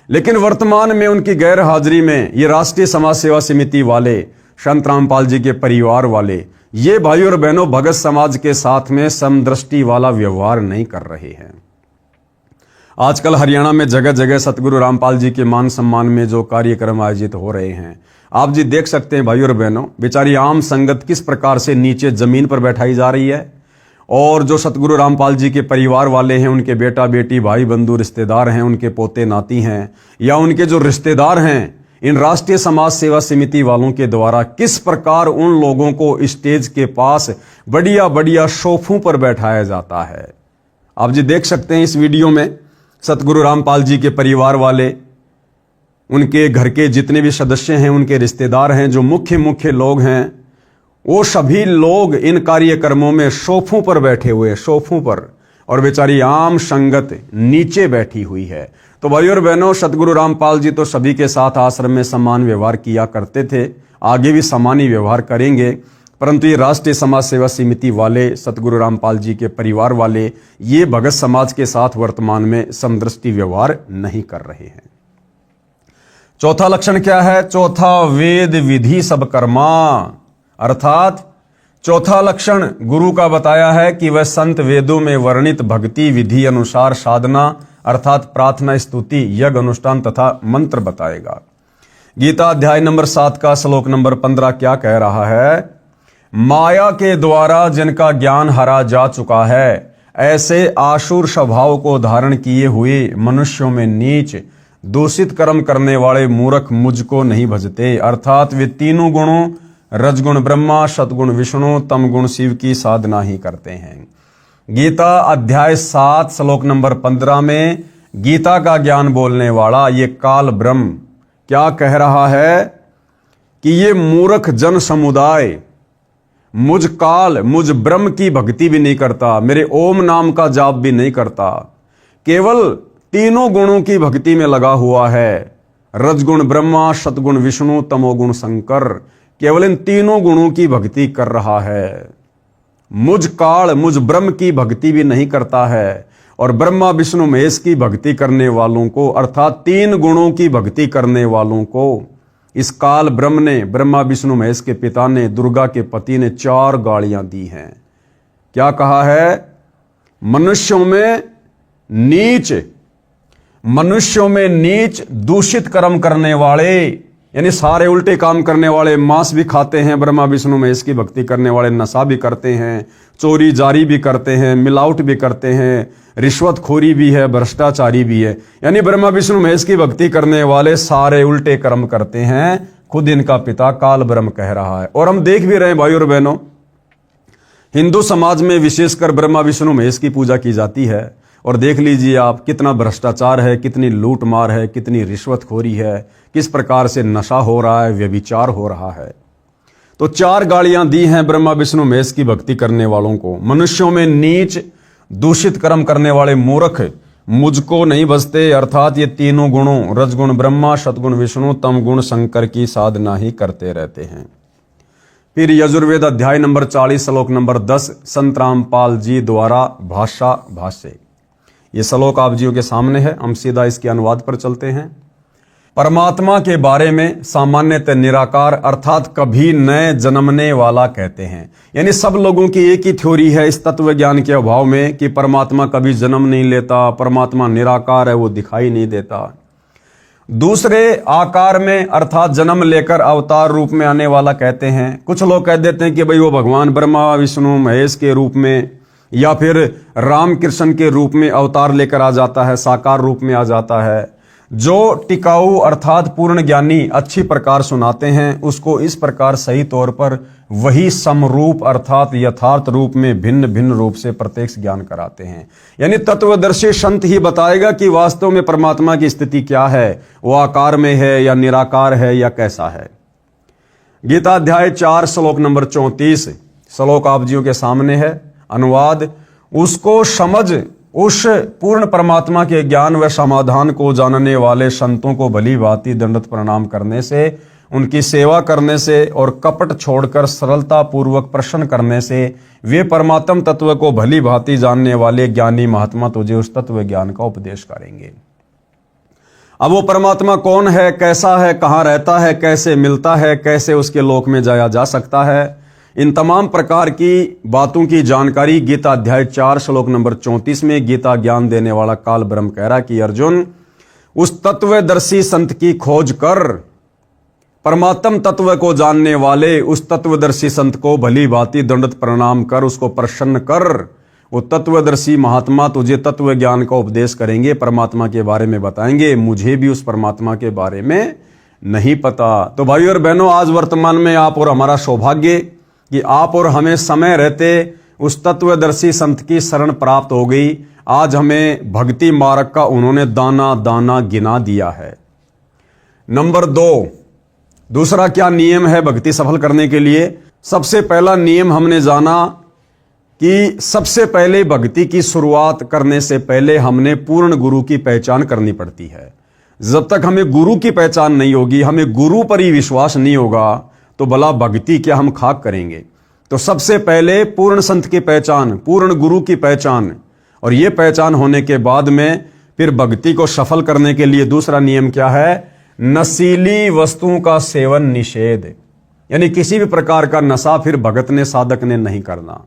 लेकिन वर्तमान में उनकी गैर हाजिरी में ये राष्ट्रीय समाज सेवा समिति वाले, संत रामपाल जी के परिवार वाले, ये भाई और बहनों भगत समाज के साथ में समदृष्टि वाला व्यवहार नहीं कर रहे हैं। आजकल हरियाणा में जगह जगह सतगुरु रामपाल जी के मान सम्मान में जो कार्यक्रम आयोजित हो रहे हैं, आप जी देख सकते हैं भाई और बहनों, बेचारी आम संगत किस प्रकार से नीचे जमीन पर बैठाई जा रही है। और जो सतगुरु रामपाल जी के परिवार वाले हैं, उनके बेटा बेटी भाई बंधु रिश्तेदार हैं, उनके पोते नाती हैं, या उनके जो रिश्तेदार हैं, इन राष्ट्रीय समाज सेवा समिति वालों के द्वारा किस प्रकार उन लोगों को स्टेज के पास बढ़िया बढ़िया सोफों पर बैठाया जाता है। आप जी देख सकते हैं इस वीडियो में सतगुरु रामपाल जी के परिवार वाले, उनके घर के जितने भी सदस्य हैं, उनके रिश्तेदार हैं, जो मुख्य लोग हैं, वो सभी लोग इन कार्यक्रमों में सोफों पर बैठे हुए, सोफों पर, और बेचारी आम संगत नीचे बैठी हुई है। तो भाई और बहनों, सतगुरु रामपाल जी तो सभी के साथ आश्रम में समान व्यवहार किया करते थे, आगे भी समान ही व्यवहार करेंगे। परंतु ये राष्ट्रीय समाज सेवा समिति वाले, सतगुरु रामपाल जी के परिवार वाले, ये भगत समाज के साथ वर्तमान में समदृष्टि व्यवहार नहीं कर रहे हैं। चौथा लक्षण क्या है? चौथा, वेद विधि सब कर्मा, अर्थात चौथा लक्षण गुरु का बताया है कि वह संत वेदों में वर्णित भक्ति विधि अनुसार साधना अर्थात प्रार्थना, स्तुति, यज्ञ, अनुष्ठान तथा मंत्र बताएगा। गीता अध्याय नंबर 7 का श्लोक नंबर 15 क्या कह रहा है? माया के द्वारा जिनका ज्ञान हरा जा चुका है, ऐसे आसुर स्वभाव को धारण किए हुए मनुष्यों में नीच दूषित कर्म करने वाले मूर्ख मुझको नहीं भजते। अर्थात वे तीनों गुणों रजगुण ब्रह्मा, सतगुण विष्णु, तमगुण शिव की साधना ही करते हैं। गीता अध्याय 7 श्लोक नंबर 15 में गीता का ज्ञान बोलने वाला ये काल ब्रह्म क्या कह रहा है कि ये मूर्ख जन समुदाय मुझ काल, मुझ ब्रह्म की भक्ति भी नहीं करता, मेरे ओम नाम का जाप भी नहीं करता, केवल तीनों गुणों की भक्ति में लगा हुआ है। रजगुण ब्रह्मा, सतगुण विष्णु, तमोगुण शंकर, केवल इन तीनों गुणों की भक्ति कर रहा है। मुझ काल, मुझ ब्रह्म की भक्ति भी नहीं करता है। और ब्रह्मा विष्णु महेश की भक्ति करने वालों को, अर्थात तीन गुणों की भक्ति करने वालों को इस काल ब्रह्म ने, ब्रह्मा विष्णु महेश के पिता ने, दुर्गा के पति ने 4 गालियां दी हैं। क्या कहा है? मनुष्यों में नीच दूषित कर्म करने वाले, यानी सारे उल्टे काम करने वाले, मांस भी खाते हैं, ब्रह्मा विष्णु महेश की भक्ति करने वाले, नशा भी करते हैं, चोरी जारी भी करते हैं, मिलावट भी करते हैं, रिश्वतखोरी भी है, भ्रष्टाचारी भी है, यानी ब्रह्मा विष्णु महेश की भक्ति करने वाले सारे उल्टे कर्म करते हैं, खुद इनका पिता काल ब्रह्म कह रहा है। और हम देख भी रहे हैं भाई और बहनों, हिंदू समाज में विशेषकर ब्रह्मा विष्णु महेश की पूजा की जाती है। और देख लीजिए आप, कितना भ्रष्टाचार है, कितनी लूट मार है, कितनी रिश्वतखोरी है, किस प्रकार से नशा हो रहा है, व्यभिचार हो रहा है। तो 4 गालियां दी हैं ब्रह्मा विष्णु महेश की भक्ति करने वालों को। मनुष्यों में नीच दूषित कर्म करने वाले मूर्ख मुझको नहीं बसते, अर्थात ये तीनों गुणों, रजगुण ब्रह्मा, सतगुण विष्णु, तमगुण शंकर की साधना ही करते रहते हैं। फिर यजुर्वेद अध्याय नंबर 40 श्लोक नंबर 10 संत रामपाल जी द्वारा भाष्य। ये श्लोक आप जियों के सामने है, हम सीधा इसके अनुवाद पर चलते हैं। परमात्मा के बारे में सामान्यतः निराकार अर्थात कभी न जन्मने वाला कहते हैं। यानी सब लोगों की एक ही थ्योरी है इस तत्व ज्ञान के अभाव में कि परमात्मा कभी जन्म नहीं लेता, परमात्मा निराकार है, वो दिखाई नहीं देता। दूसरे आकार में अर्थात जन्म लेकर अवतार रूप में आने वाला कहते हैं। कुछ लोग कह देते हैं कि भाई वो भगवान ब्रह्मा विष्णु महेश के रूप में या फिर राम कृष्ण के रूप में अवतार लेकर आ जाता है, साकार रूप में आ जाता है। जो टिकाऊ अर्थात पूर्ण ज्ञानी अच्छी प्रकार सुनाते हैं उसको इस प्रकार सही तौर पर वही समरूप अर्थात यथार्थ रूप में भिन्न भिन्न रूप से प्रत्यक्ष ज्ञान कराते हैं। यानी तत्वदर्शी संत ही बताएगा कि वास्तव में परमात्मा की स्थिति क्या है, वो आकार में है या निराकार है या कैसा है। गीता अध्याय 4 श्लोक नंबर 34 श्लोक आप जियों के सामने है। अनुवाद, उसको समझ उस पूर्ण परमात्मा के ज्ञान व समाधान को जानने वाले संतों को भली भांति दंडवत प्रणाम करने से, उनकी सेवा करने से और कपट छोड़कर सरलता पूर्वक प्रश्न करने से वे परमात्म तत्व को भली भांति जानने वाले ज्ञानी महात्मा तुझे उस तत्व ज्ञान का उपदेश करेंगे। अब वो परमात्मा कौन है, कैसा है, कहाँ रहता है, कैसे मिलता है, कैसे उसके लोक में जाया जा सकता है, इन तमाम प्रकार की बातों की जानकारी गीता अध्याय 4 श्लोक नंबर 34 में गीता ज्ञान देने वाला काल ब्रह्म कह रहा कि अर्जुन, उस तत्वदर्शी संत की खोज कर, परमात्म तत्व को जानने वाले उस तत्वदर्शी संत को भली भांति दंडवत प्रणाम कर, उसको प्रसन्न कर। वो तत्वदर्शी महात्मा तुझे तत्व ज्ञान का उपदेश करेंगे, परमात्मा के बारे में बताएंगे। मुझे भी उस परमात्मा के बारे में नहीं पता। तो भाई और बहनों, आज वर्तमान में आप और हमारा सौभाग्य कि आप और हमें समय रहते उस तत्वदर्शी संत की शरण प्राप्त हो गई। आज हमें भक्ति मार्ग का उन्होंने दाना दाना गिना दिया है। नंबर 2, दूसरा क्या नियम है भक्ति सफल करने के लिए? सबसे पहला नियम हमने जाना कि सबसे पहले भक्ति की शुरुआत करने से पहले हमने पूर्ण गुरु की पहचान करनी पड़ती है। जब तक हमें गुरु की पहचान नहीं होगी, हमें गुरु पर ही विश्वास नहीं होगा, तो भला भक्ति क्या हम खाक करेंगे। तो सबसे पहले पूर्ण संत की पहचान, पूर्ण गुरु की पहचान, और ये पहचान होने के बाद में फिर भक्ति को सफल करने के लिए दूसरा नियम क्या है? नशीली वस्तुओं का सेवन निषेध। यानी किसी भी प्रकार का नशा फिर भगत ने, साधक ने नहीं करना।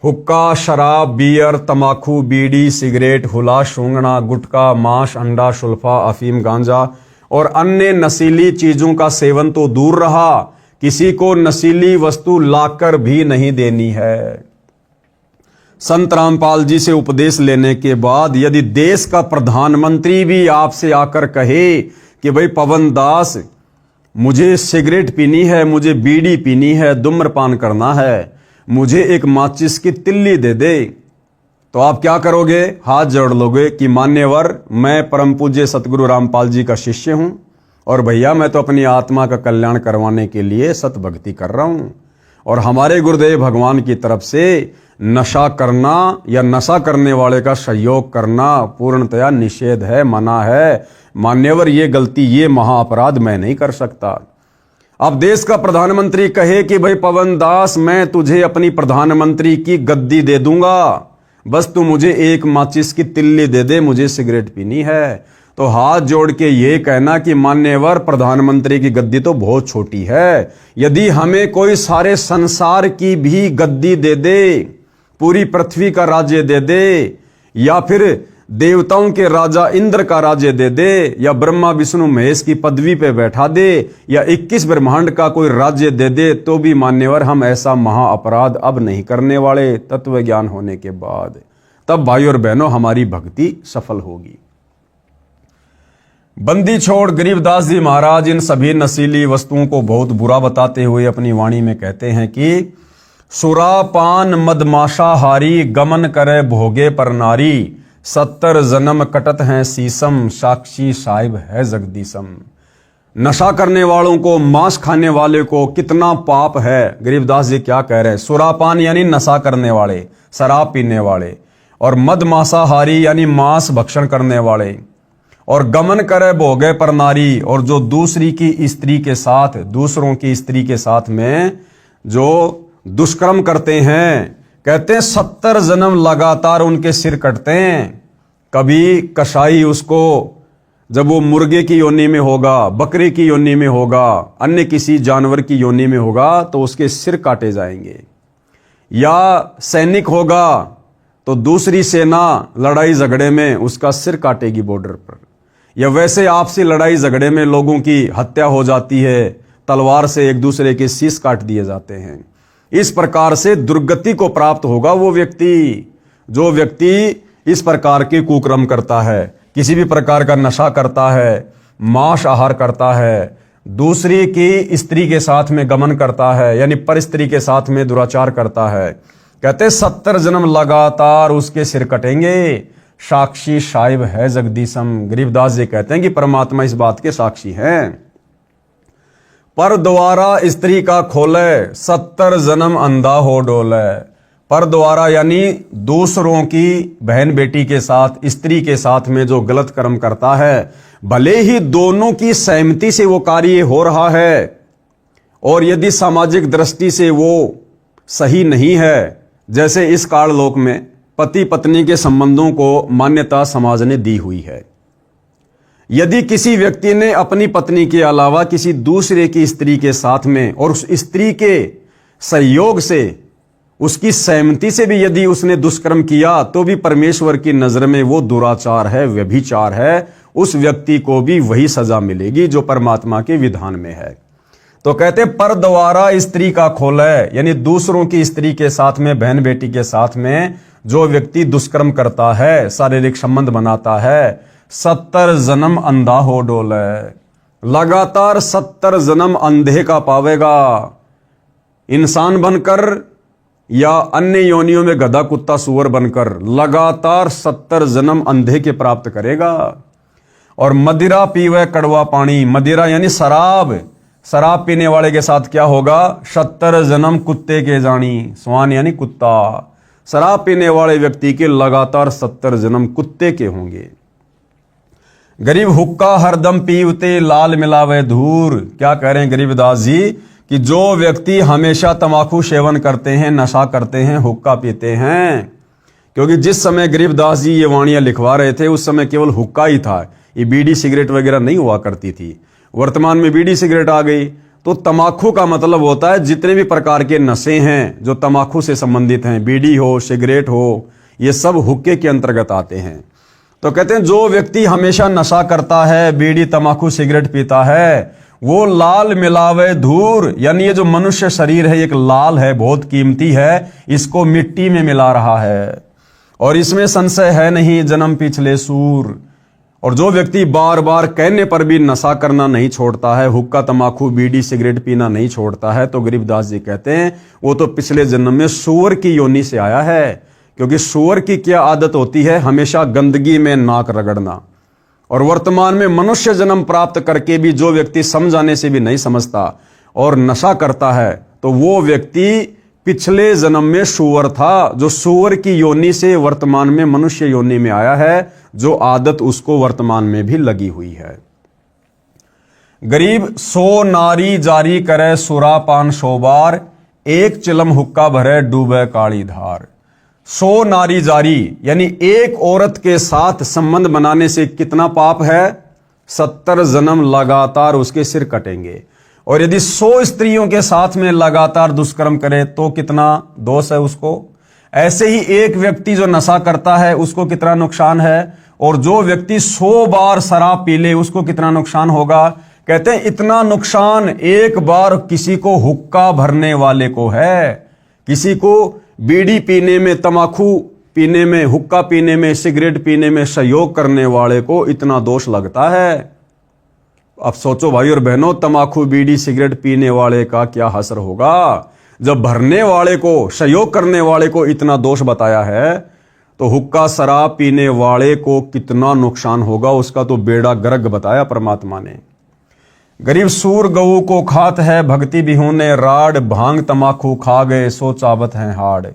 हुक्का, शराब, बियर, तमाकू, बीड़ी, सिगरेट, हुला, सूंघना, गुटखा, मांस, अंडा, सुल्फा, अफीम, गांजा और अन्य नशीली चीजों का सेवन तो दूर रहा, किसी को नशीली वस्तु लाकर भी नहीं देनी है। संत रामपाल जी से उपदेश लेने के बाद यदि देश का प्रधानमंत्री भी आपसे आकर कहे कि भाई पवन दास, मुझे सिगरेट पीनी है, मुझे बीड़ी पीनी है, धूम्रपान करना है, मुझे एक माचिस की तिल्ली दे दे, तो आप क्या करोगे? हाथ जोड़ लोगे कि मान्यवर, मैं परम पूज्य सतगुरु रामपाल जी का शिष्य हूं और भैया मैं तो अपनी आत्मा का कल्याण करवाने के लिए सत भक्ति कर रहा हूं, और हमारे गुरुदेव भगवान की तरफ से नशा करना या नशा करने वाले का सहयोग करना पूर्णतया निषेध है, मना है। मान्यवर, ये गलती, ये महाअपराध मैं नहीं कर सकता। अब देश का प्रधानमंत्री कहे कि भाई पवन दास, मैं तुझे अपनी प्रधानमंत्री की गद्दी दे दूंगा, बस तू मुझे एक माचिस की तिल्ली दे दे, मुझे सिगरेट पीनी है, तो हाथ जोड़ के ये कहना कि मान्यवर, प्रधानमंत्री की गद्दी तो बहुत छोटी है, यदि हमें कोई सारे संसार की भी गद्दी दे दे, पूरी पृथ्वी का राज्य दे दे, या फिर देवताओं के राजा इंद्र का राज्य दे दे, या ब्रह्मा विष्णु महेश की पदवी पे बैठा दे, या 21 ब्रह्मांड का कोई राज्य दे दे, तो भी मान्यवर हम ऐसा महाअपराध अब नहीं करने वाले तत्व ज्ञान होने के बाद। तब भाई और बहनों, हमारी भक्ति सफल होगी। बंदी छोड़ गरीबदास जी महाराज इन सभी नशीली वस्तुओं को बहुत बुरा बताते हुए अपनी वाणी में कहते हैं कि सुरापान मदमाशाहारी, गमन करे भोगे पर नारी, 70 जन्म कटत हैं सीसम, साक्षी साहिब है जगदीशम। नशा करने वालों को, मांस खाने वाले को कितना पाप है। गरीबदास जी क्या कह रहे हैं? सुरापान यानी नशा करने वाले, शराब पीने वाले, और मदमांसाहारी यानी मांस भक्षण करने वाले, और गमन करे भोगे पर नारी, और जो दूसरी की स्त्री के साथ, दूसरों की स्त्री के साथ में जो दुष्कर्म करते हैं, कहते हैं 70 जन्म लगातार उनके सिर कटते हैं। कभी कसाई उसको, जब वो मुर्गे की योनि में होगा, बकरी की योनि में होगा, अन्य किसी जानवर की योनि में होगा, तो उसके सिर काटे जाएंगे। या सैनिक होगा तो दूसरी सेना लड़ाई झगड़े में उसका सिर काटेगी बॉर्डर पर, या वैसे आपसी लड़ाई झगड़े में लोगों की हत्या हो जाती है, तलवार से एक दूसरे के शीश काट दिए जाते हैं। इस प्रकार से दुर्गति को प्राप्त होगा वो व्यक्ति, जो व्यक्ति इस प्रकार के कुकर्म करता है, किसी भी प्रकार का नशा करता है, मांस आहार करता है, दूसरी की स्त्री के साथ में गमन करता है, यानी पर स्त्री के साथ में दुराचार करता है। कहते 70 जन्म लगातार उसके सिर कटेंगे, साक्षी साहिब है जगदीशम। गरीबदास जी कहते हैं कि परमात्मा इस बात के साक्षी हैं। पर द्वारा स्त्री का खोले, 70 जन्म अंधा हो डोले। पर द्वारा यानी दूसरों की बहन बेटी के साथ, स्त्री के साथ में जो गलत कर्म करता है, भले ही दोनों की सहमति से वो कार्य हो रहा है, और यदि सामाजिक दृष्टि से वो सही नहीं है, जैसे इस काललोक में पति पत्नी के संबंधों को मान्यता समाज ने दी हुई है, यदि किसी व्यक्ति ने अपनी पत्नी के अलावा किसी दूसरे की स्त्री के साथ में, और उस स्त्री के सहयोग से, उसकी सहमति से भी यदि उसने दुष्कर्म किया, तो भी परमेश्वर की नजर में वो दुराचार है, व्यभिचार है। उस व्यक्ति को भी वही सजा मिलेगी जो परमात्मा के विधान में है। तो कहते पर द्वारा स्त्री का खोले, यानी दूसरों की स्त्री के साथ में, बहन बेटी के साथ में जो व्यक्ति दुष्कर्म करता है, शारीरिक संबंध बनाता है, 70 जन्म अंधा हो डोले। लगातार 70 जन्म अंधे का पावेगा, इंसान बनकर या अन्य योनियों में गधा कुत्ता सुअर बनकर लगातार 70 जन्म अंधे के प्राप्त करेगा। और मदिरा पीवे कड़वा पानी, मदिरा यानी शराब, शराब पीने वाले के साथ क्या होगा? 70 जन्म कुत्ते के जानी, स्वान यानी कुत्ता। शराब पीने वाले व्यक्ति के लगातार 70 जन्म कुत्ते के होंगे। गरीब हुक्का हरदम पीवते, लाल मिलावे धूर। क्या कह रहे हैं गरीबदास जी कि जो व्यक्ति हमेशा तंबाकू सेवन करते हैं, नशा करते हैं, हुक्का पीते हैं, क्योंकि जिस समय गरीबदास जी ये वाणियां लिखवा रहे थे उस समय केवल हुक्का ही था, ये बीड़ी सिगरेट वगैरह नहीं हुआ करती थी। वर्तमान में बीड़ी सिगरेट आ गई। तो तंबाकू का मतलब होता है जितने भी प्रकार के नशे हैं जो तंबाकू से संबंधित हैं, बीड़ी हो, सिगरेट हो, ये सब हुक्के के अंतर्गत आते हैं। तो कहते हैं जो व्यक्ति हमेशा नशा करता है, बीड़ी तंबाकू सिगरेट पीता है, वो लाल मिलावे धूर, यानी ये जो मनुष्य शरीर है एक लाल है, बहुत कीमती है, इसको मिट्टी में मिला रहा है और इसमें संशय है नहीं जन्म पिछले सूर। और जो व्यक्ति बार बार कहने पर भी नशा करना नहीं छोड़ता है, हुक्का तमाकू बीड़ी सिगरेट पीना नहीं छोड़ता है, तो गरीबदास जी कहते हैं वो तो पिछले जन्म में सूअर की योनि से आया है। क्योंकि सूअर की क्या आदत होती है, हमेशा गंदगी में नाक रगड़ना। और वर्तमान में मनुष्य जन्म प्राप्त करके भी जो व्यक्ति समझाने से भी नहीं समझता और नशा करता है, तो वो व्यक्ति पिछले जन्म में सूअर था, जो सूअर की योनि से वर्तमान में मनुष्य योनि में आया है, जो आदत उसको वर्तमान में भी लगी हुई है। गरीब 100 नारी जारी करे सुरापान शोबार, एक चिलम हुक्का भरे डूबे काली धार। 100 नारी जारी यानी एक औरत के साथ संबंध बनाने से कितना पाप है, 70 जन्म लगातार उसके सिर कटेंगे। और यदि 100 स्त्रियों के साथ में लगातार दुष्कर्म करे तो कितना दोष है उसको। ऐसे ही एक व्यक्ति जो नशा करता है उसको कितना नुकसान है, और जो व्यक्ति 100 बार शराब पी ले उसको कितना नुकसान होगा। कहते हैं इतना नुकसान एक बार किसी को हुक्का भरने वाले को है, किसी को बीड़ी पीने में, तमाकू पीने में, हुक्का पीने में, सिगरेट पीने में सहयोग करने वाले को इतना दोष लगता है। अब सोचो भाई और बहनों, तमाकू बीड़ी सिगरेट पीने वाले का क्या हसर होगा। जब भरने वाले को, सहयोग करने वाले को इतना दोष बताया है, तो हुक्का शराब पीने वाले को कितना नुकसान होगा, उसका तो बेड़ा गर्क बताया परमात्मा ने। गरीब सूर गऊ को खात है भक्ति बिहूने राड, भांग तमाकू खा गए सो चावत है हाड़।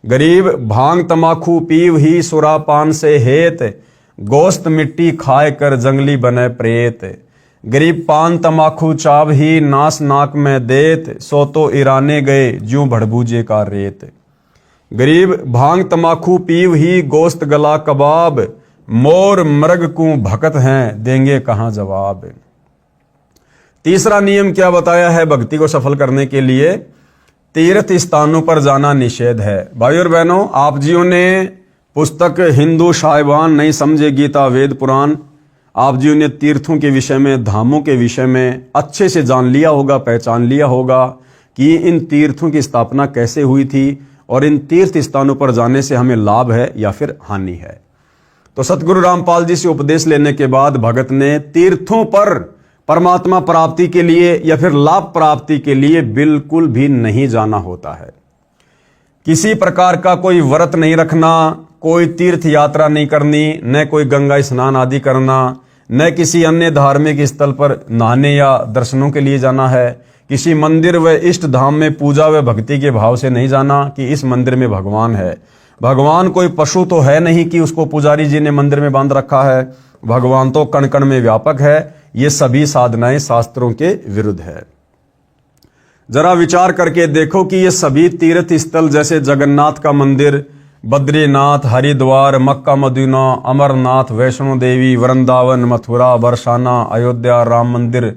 गरीब भांग तमाकू पीव ही सुरापान से हेत, गोश्त मिट्टी खाए कर जंगली बने प्रेत। गरीब पान तमाकू चाव ही नास नाक में देत, सो तो ईराने गए ज्यों भड़बूजे का रेत। गरीब भांग तमाकू पीव ही गोश्त गला कबाब, मोर मृग को भकत हैं देंगे कहां जवाब। तीसरा नियम क्या बताया है भक्ति को सफल करने के लिए, तीर्थ स्थानों पर जाना निषेध है। भाई और बहनों, आप जियों ने पुस्तक हिंदू साहिबान नहीं समझे गीता वेद पुराण, आप जियों ने तीर्थों के विषय में, धामों के विषय में अच्छे से जान लिया होगा, पहचान लिया होगा कि इन तीर्थों की स्थापना कैसे हुई थी और इन तीर्थ स्थानों पर जाने से हमें लाभ है या फिर हानि है। तो सतगुरु रामपाल जी से उपदेश लेने के बाद भगत ने तीर्थों पर परमात्मा प्राप्ति के लिए या फिर लाभ प्राप्ति के लिए बिल्कुल भी नहीं जाना होता है। किसी प्रकार का कोई व्रत नहीं रखना, कोई तीर्थ यात्रा नहीं करनी, न कोई गंगा स्नान आदि करना, न किसी अन्य धार्मिक स्थल पर नहाने या दर्शनों के लिए जाना है। किसी मंदिर व इष्ट धाम में पूजा व भक्ति के भाव से नहीं जाना कि इस मंदिर में भगवान है। भगवान कोई पशु तो है नहीं कि उसको पुजारी जी ने मंदिर में बांध रखा है, भगवान तो कण कण में व्यापक है। ये सभी साधनाएं शास्त्रों के विरुद्ध है। जरा विचार करके देखो कि ये सभी तीर्थ स्थल जैसे जगन्नाथ का मंदिर, बद्रीनाथ, हरिद्वार, मक्का मदीना, अमरनाथ, वैष्णो देवी, वृंदावन, मथुरा, बरसाना, अयोध्या, राम मंदिर,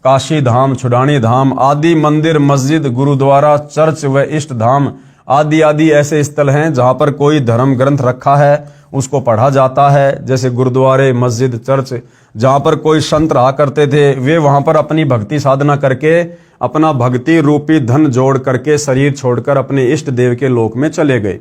काशी धाम, छुड़ानी धाम आदि मंदिर, मस्जिद, गुरुद्वारा, चर्च व इष्ट धाम आदि आदि ऐसे स्थल हैं जहां पर कोई धर्म ग्रंथ रखा है, उसको पढ़ा जाता है। जैसे गुरुद्वारे, मस्जिद, चर्च, जहां पर कोई संत रहा करते थे, वे वहां पर अपनी भक्ति साधना करके अपना भक्ति रूपी धन जोड़ करके शरीर छोड़कर अपने इष्ट देव के लोक में चले गए।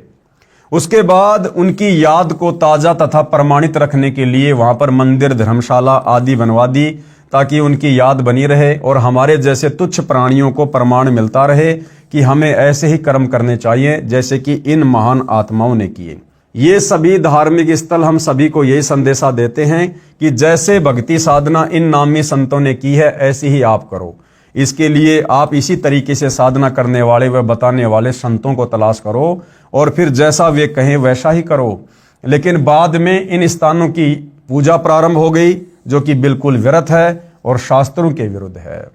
उसके बाद उनकी याद को ताजा तथा प्रमाणित रखने के लिए वहां पर मंदिर, धर्मशाला आदि बनवा दी, ताकि उनकी याद बनी रहे और हमारे जैसे तुच्छ प्राणियों को प्रमाण मिलता रहे कि हमें ऐसे ही कर्म करने चाहिए जैसे कि इन महान आत्माओं ने किए। ये सभी धार्मिक स्थल हम सभी को यही संदेशा देते हैं कि जैसे भक्ति साधना इन नामी संतों ने की है, ऐसी ही आप करो। इसके लिए आप इसी तरीके से साधना करने वाले व बताने वाले संतों को तलाश करो और फिर जैसा वे कहें वैसा ही करो। लेकिन बाद में इन स्थानों की पूजा प्रारंभ हो गई, जो कि बिल्कुल व्यर्थ है और शास्त्रों के विरुद्ध है।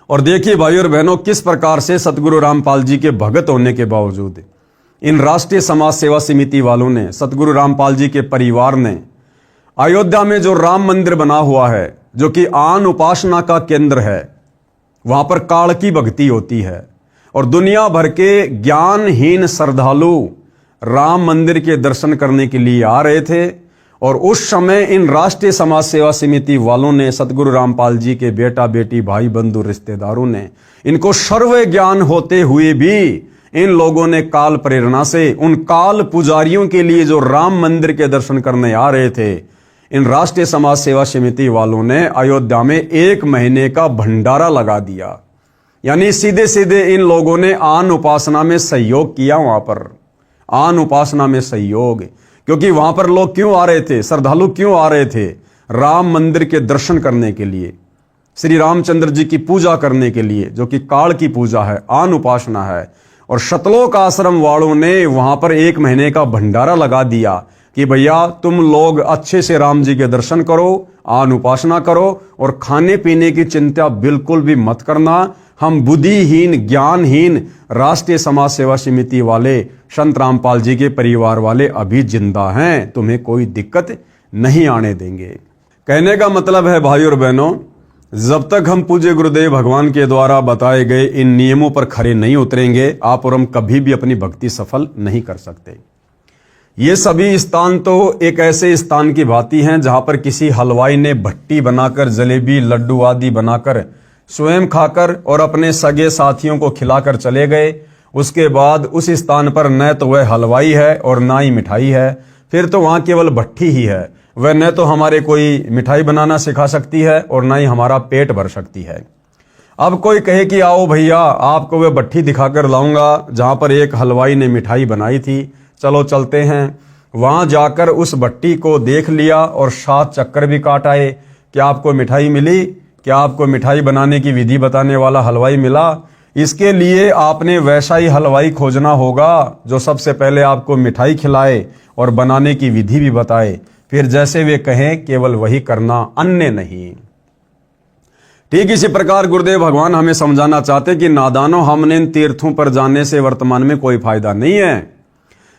और देखिए भाई और बहनों, किस प्रकार से सतगुरु रामपाल जी के भगत होने के बावजूद इन राष्ट्रीय समाज सेवा समिति वालों ने, सतगुरु रामपाल जी के परिवार ने अयोध्या में जो राम मंदिर बना हुआ है, जो कि आन उपासना का केंद्र है, वहां पर काल की भक्ति होती है और दुनिया भर के ज्ञानहीन श्रद्धालु राम मंदिर के दर्शन करने के लिए आ रहे थे। और उस समय इन राष्ट्रीय समाज सेवा समिति वालों ने, सतगुरु रामपाल जी के बेटा बेटी, भाई बंधु, रिश्तेदारों ने, इनको सर्व ज्ञान होते हुए भी इन लोगों ने काल प्रेरणा से उन काल पुजारियों के लिए जो राम मंदिर के दर्शन करने आ रहे थे, इन राष्ट्रीय समाज सेवा समिति वालों ने अयोध्या में 1 महीने का भंडारा लगा दिया। यानी सीधे सीधे इन लोगों ने आन उपासना में सहयोग किया। वहां पर आन उपासना में सहयोग, क्योंकि वहां पर लोग क्यों आ रहे थे, श्रद्धालु क्यों आ रहे थे? राम मंदिर के दर्शन करने के लिए, श्री रामचंद्र जी की पूजा करने के लिए, जो कि काल की पूजा है, आन उपासना है। और शतलोक आश्रम वालों ने वहां पर 1 महीने का भंडारा लगा दिया कि भैया तुम लोग अच्छे से राम जी के दर्शन करो, आन उपासना करो और खाने पीने की चिंता बिल्कुल भी मत करना। हम बुद्धिहीन, ज्ञानहीन राष्ट्रीय समाज सेवा समिति वाले, संत रामपाल जी के परिवार वाले अभी जिंदा हैं, तुम्हें कोई दिक्कत नहीं आने देंगे। कहने का मतलब है भाइयों और बहनों, जब तक हम पूज्य गुरुदेव भगवान के द्वारा बताए गए इन नियमों पर खरे नहीं उतरेंगे, आप और हम कभी भी अपनी भक्ति सफल नहीं कर सकते। ये सभी स्थान तो एक ऐसे स्थान की भांति हैं जहां पर किसी हलवाई ने भट्टी बनाकर जलेबी, लड्डू आदि बनाकर स्वयं खाकर और अपने सगे साथियों को खिलाकर चले गए। उसके बाद उस स्थान पर न तो वह हलवाई है और ना ही मिठाई है, फिर तो वहां केवल भट्टी ही है। वह न तो हमारे कोई मिठाई बनाना सिखा सकती है और ना ही हमारा पेट भर सकती है। अब कोई कहे कि आओ भैया, आपको वह भट्टी दिखाकर लाऊंगा जहां पर एक हलवाई ने मिठाई बनाई थी, चलो चलते हैं। वहां जाकर उस भट्टी को देख लिया और 7 चक्कर भी काट आए। क्या आपको मिठाई मिली? क्या आपको मिठाई बनाने की विधि बताने वाला हलवाई मिला? इसके लिए आपने वैसा ही हलवाई खोजना होगा जो सबसे पहले आपको मिठाई खिलाए और बनाने की विधि भी बताए, फिर जैसे वे कहें केवल वही करना, अन्य नहीं। ठीक इसी प्रकार गुरुदेव भगवान हमें समझाना चाहते कि नादानों, हमने इन तीर्थों पर जाने से वर्तमान में कोई फायदा नहीं है।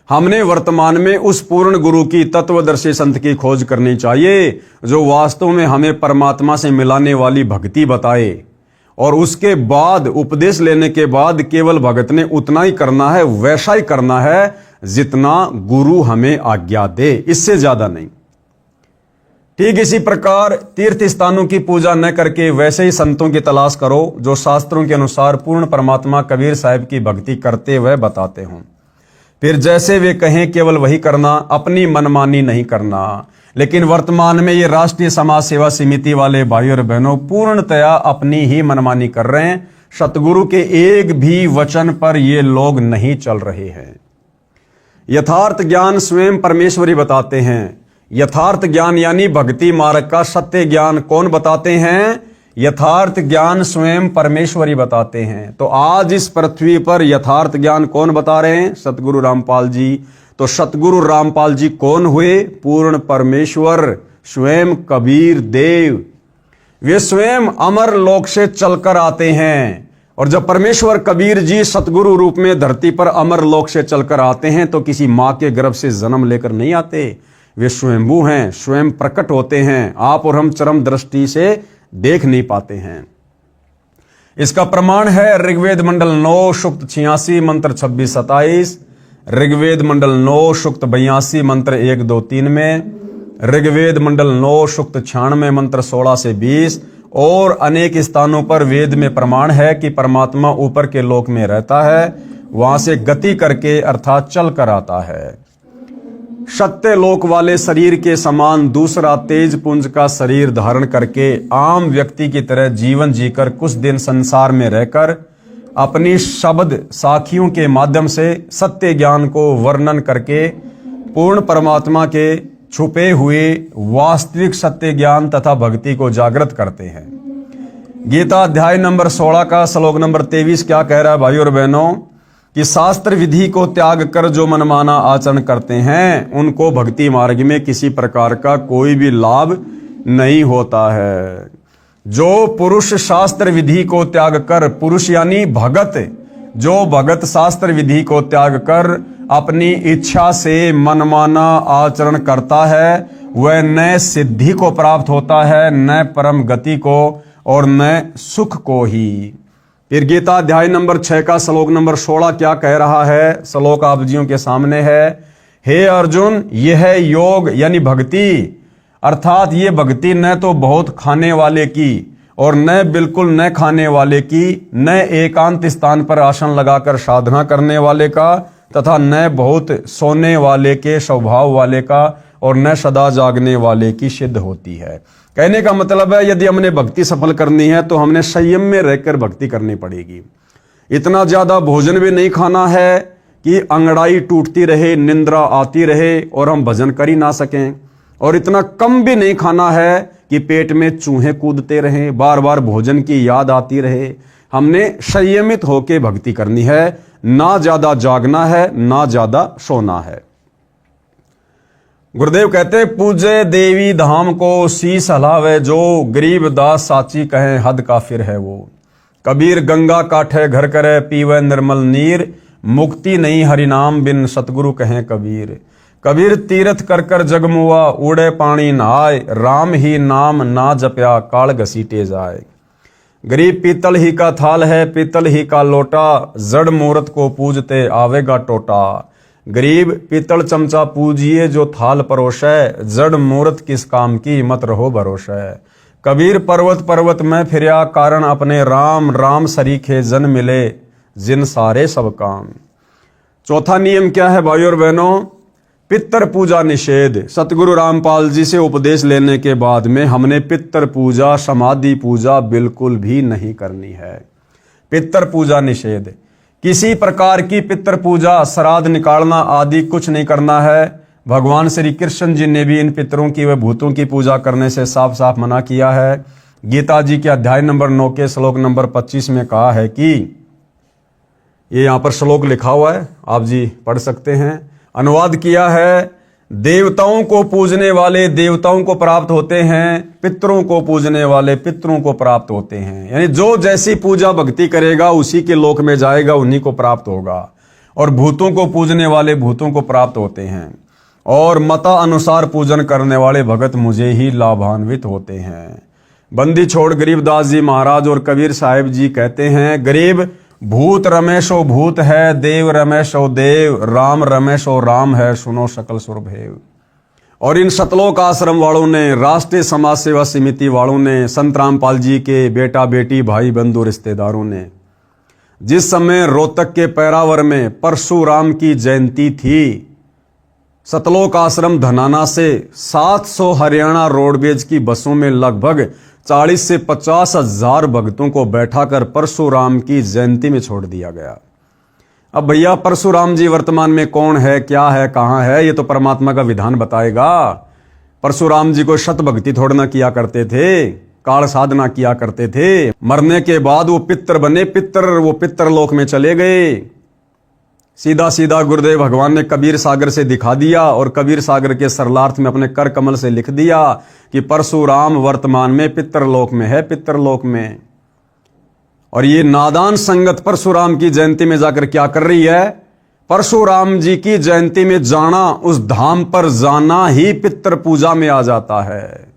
हमने वर्तमान में उस पूर्ण गुरु की, तत्वदर्शी संत की खोज करनी चाहिए जो वास्तव में हमें परमात्मा से मिलाने वाली भक्ति बताए। और उसके बाद उपदेश लेने के बाद केवल भगत ने उतना ही करना है, वैसा ही करना है जितना गुरु हमें आज्ञा दे, इससे ज्यादा नहीं। ठीक इसी प्रकार तीर्थ स्थानों की पूजा न करके वैसे ही संतों की तलाश करो जो शास्त्रों के अनुसार पूर्ण परमात्मा कबीर साहिब की भक्ति करते हुए बताते हों। फिर जैसे वे कहें केवल वही करना, अपनी मनमानी नहीं करना। लेकिन वर्तमान में ये राष्ट्रीय समाज सेवा समिति वाले भाई और बहनों पूर्णतया अपनी ही मनमानी कर रहे हैं। सतगुरु के एक भी वचन पर ये लोग नहीं चल रहे हैं। यथार्थ ज्ञान स्वयं परमेश्वरी बताते हैं। यथार्थ ज्ञान यानी भक्ति मार्ग का सत्य ज्ञान कौन बताते हैं? यथार्थ ज्ञान स्वयं परमेश्वरी बताते हैं। तो आज इस पृथ्वी पर यथार्थ ज्ञान कौन बता रहे हैं? सतगुरु रामपाल जी। तो सतगुरु रामपाल जी कौन हुए? पूर्ण परमेश्वर, स्वयं कबीर देव। वे स्वयं अमर लोक से चलकर आते हैं। और जब परमेश्वर कबीर जी सतगुरु रूप में धरती पर अमर लोक से चलकर आते हैं तो किसी मां के गर्भ से जन्म लेकर नहीं आते। वे स्वयंभू हैं, स्वयं प्रकट होते हैं। आप और हम चरम दृष्टि से देख नहीं पाते हैं। इसका प्रमाण है ऋग्वेद मंडल 9 सूक्त 86 मंत्र 26-27, ऋग्वेद मंडल 9 सूक्त 82 मंत्र 1-2-3 में, ऋग्वेद मंडल 9 सूक्त 96 मंत्र 16 से 20 और अनेक स्थानों पर वेद में प्रमाण है कि परमात्मा ऊपर के लोक में रहता है, वहां से गति करके अर्थात चल कर आता है। सत्य लोक वाले शरीर के समान दूसरा तेज पुंज का शरीर धारण करके आम व्यक्ति की तरह जीवन जीकर कुछ दिन संसार में रहकर अपनी शब्द साखियों के माध्यम से सत्य ज्ञान को वर्णन करके पूर्ण परमात्मा के छुपे हुए वास्तविक सत्य ज्ञान तथा भक्ति को जागृत करते हैं। गीता अध्याय नंबर 16 का श्लोक नंबर 23 क्या कह रहा है भाइयों और बहनों? कि शास्त्र विधि को त्याग कर जो मनमाना आचरण करते हैं उनको भक्ति मार्ग में किसी प्रकार का कोई भी लाभ नहीं होता है। जो पुरुष शास्त्र विधि को त्याग कर, पुरुष यानी भगत, जो भगत शास्त्र विधि को त्याग कर अपनी इच्छा से मनमाना आचरण करता है वह न सिद्धि को प्राप्त होता है, न परम गति को और न सुख को ही। फिर गीता अध्याय नंबर 6 का श्लोक नंबर 16 क्या कह रहा है? श्लोक आप जियों के सामने है। हे अर्जुन, यह योग यानी भक्ति, अर्थात ये भक्ति न तो बहुत खाने वाले की और न बिल्कुल न खाने वाले की, न एकांत स्थान पर आसन लगाकर साधना करने वाले का तथा न बहुत सोने वाले के स्वभाव वाले का और न सदा जागने वाले की सिद्ध होती है। कहने का मतलब है यदि हमने भक्ति सफल करनी है तो हमने संयम में रहकर भक्ति करनी पड़ेगी। इतना ज्यादा भोजन भी नहीं खाना है कि अंगड़ाई टूटती रहे, निंद्रा आती रहे और हम भजन कर ही ना सकें, और इतना कम भी नहीं खाना है कि पेट में चूहे कूदते रहें, बार बार भोजन की याद आती रहे। हमने संयमित होकर भक्ति करनी है, ना ज्यादा जागना है ना ज्यादा सोना है। गुरुदेव कहते पूजे देवी धाम को शीस हलावे जो, गरीब दास साची कहें हद काफिर है वो। कबीर गंगा काठे घर करे पीवे निर्मल नीर, मुक्ति नहीं हरिनाम बिन सतगुरु कहें कबीर। कबीर तीर्थ कर कर जगमुआ उड़े पानी नहाय, राम ही नाम ना जप्या काल घसीटे जाए। गरीब पीतल ही का थाल है पीतल ही का लोटा, जड़ मूर्त को पूजते आवेगा टोटा। गरीब पीतल चमचा पूजिए जो थाल परोसे, जड़ मूर्त किस काम की मत रहो भरोसे। कबीर पर्वत पर्वत में फिरया कारण अपने राम, राम सरीखे जन मिले जिन सारे सब काम। चौथा नियम क्या है भाइयों और बहनों? पितर पूजा निषेध। सतगुरु रामपाल जी से उपदेश लेने के बाद में हमने पितर पूजा, समाधि पूजा बिल्कुल भी नहीं करनी है। पितर पूजा निषेध। किसी प्रकार की पितर पूजा, श्राद्ध निकालना आदि कुछ नहीं करना है। भगवान श्री कृष्ण जी ने भी इन पितरों की व भूतों की पूजा करने से साफ साफ मना किया है। गीता जी के अध्याय नंबर 9 के श्लोक नंबर 25 में कहा है कि, ये यहां पर श्लोक लिखा हुआ है, आप जी पढ़ सकते हैं, अनुवाद किया है, देवताओं को पूजने वाले देवताओं को प्राप्त होते हैं, पितरों को पूजने वाले पितरों को प्राप्त होते हैं। यानी जो जैसी पूजा भक्ति करेगा उसी के लोक में जाएगा, उन्हीं को प्राप्त होगा। और भूतों को पूजने वाले भूतों को प्राप्त होते हैं, और मता अनुसार पूजन करने वाले भगत मुझे ही लाभान्वित होते हैं। बंदी छोड़ गरीबदास जी महाराज और कबीर साहिब जी कहते हैं, गरीब भूत रमेशो भूत है, देव रमेशो देव, राम रमेशो राम है, सुनो सकल सुरभेव। और इन सतलोक आश्रम वालों ने, राष्ट्रीय समाज सेवा समिति वालों ने, संत रामपाल जी के बेटा बेटी भाई बंधु रिश्तेदारों ने, जिस समय रोहतक के पैरावर में परशुराम की जयंती थी, सतलोक आश्रम धनाना से 700 हरियाणा रोडवेज की बसों में लगभग 40 से 50 हजार भक्तों को बैठाकर परशुराम की जयंती में छोड़ दिया गया। अब भैया परशुराम जी वर्तमान में कौन है, क्या है, कहां है, ये तो परमात्मा का विधान बताएगा। परशुराम जी को शत भक्ति थोड़ा ना किया करते थे, काल साधना किया करते थे। मरने के बाद वो पितर बने, वो पितर लोक में चले गए। सीधा सीधा गुरुदेव भगवान ने कबीर सागर से दिखा दिया, और कबीर सागर के सरलार्थ में अपने कर कमल से लिख दिया कि परशुराम वर्तमान में पितरलोक में है, पितरलोक में। और ये नादान संगत परशुराम की जयंती में जाकर क्या कर रही है? परशुराम जी की जयंती में जाना, उस धाम पर जाना ही पितर पूजा में आ जाता है।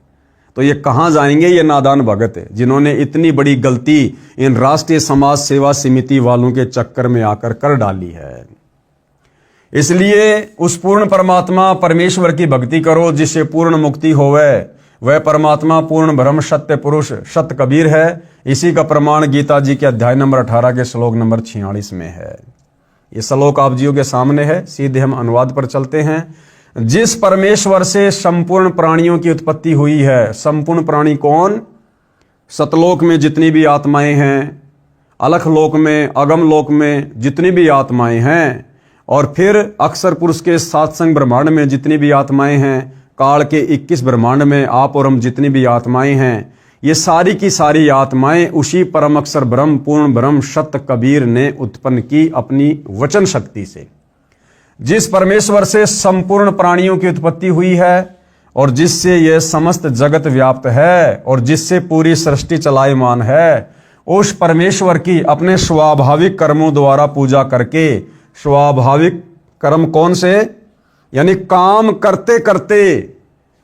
तो ये कहां जाएंगे ये नादान भगत, जिन्होंने इतनी बड़ी गलती इन राष्ट्रीय समाज सेवा समिति वालों के चक्कर में आकर कर डाली है। इसलिए उस पूर्ण परमात्मा परमेश्वर की भक्ति करो जिससे पूर्ण मुक्ति होवे। वह परमात्मा पूर्ण ब्रह्म सत्य पुरुष सत कबीर है। इसी का प्रमाण गीता जी के अध्याय नंबर 18 के श्लोक नंबर 46 में है। ये श्लोक आप जियों के सामने है। सीधे हम अनुवाद पर चलते हैं। जिस परमेश्वर से संपूर्ण प्राणियों की उत्पत्ति हुई है, संपूर्ण प्राणी कौन? सतलोक में जितनी भी आत्माएं हैं, अलख लोक में, अगम लोक में जितनी भी आत्माएं हैं, और फिर अक्षर पुरुष के सातसंग ब्रह्मांड में जितनी भी आत्माएं हैं, काल के 21 ब्रह्मांड में आप और हम जितनी भी आत्माएं हैं, ये सारी की सारी आत्माएं उसी परम अक्षर ब्रह्म पूर्ण ब्रह्म सत्य कबीर ने उत्पन्न की अपनी वचन शक्ति से। जिस परमेश्वर से संपूर्ण प्राणियों की उत्पत्ति हुई है और जिससे यह समस्त जगत व्याप्त है और जिससे पूरी सृष्टि चलायमान है, उस परमेश्वर की अपने स्वाभाविक कर्मों द्वारा पूजा करके, स्वाभाविक कर्म कौन से? यानी काम करते करते,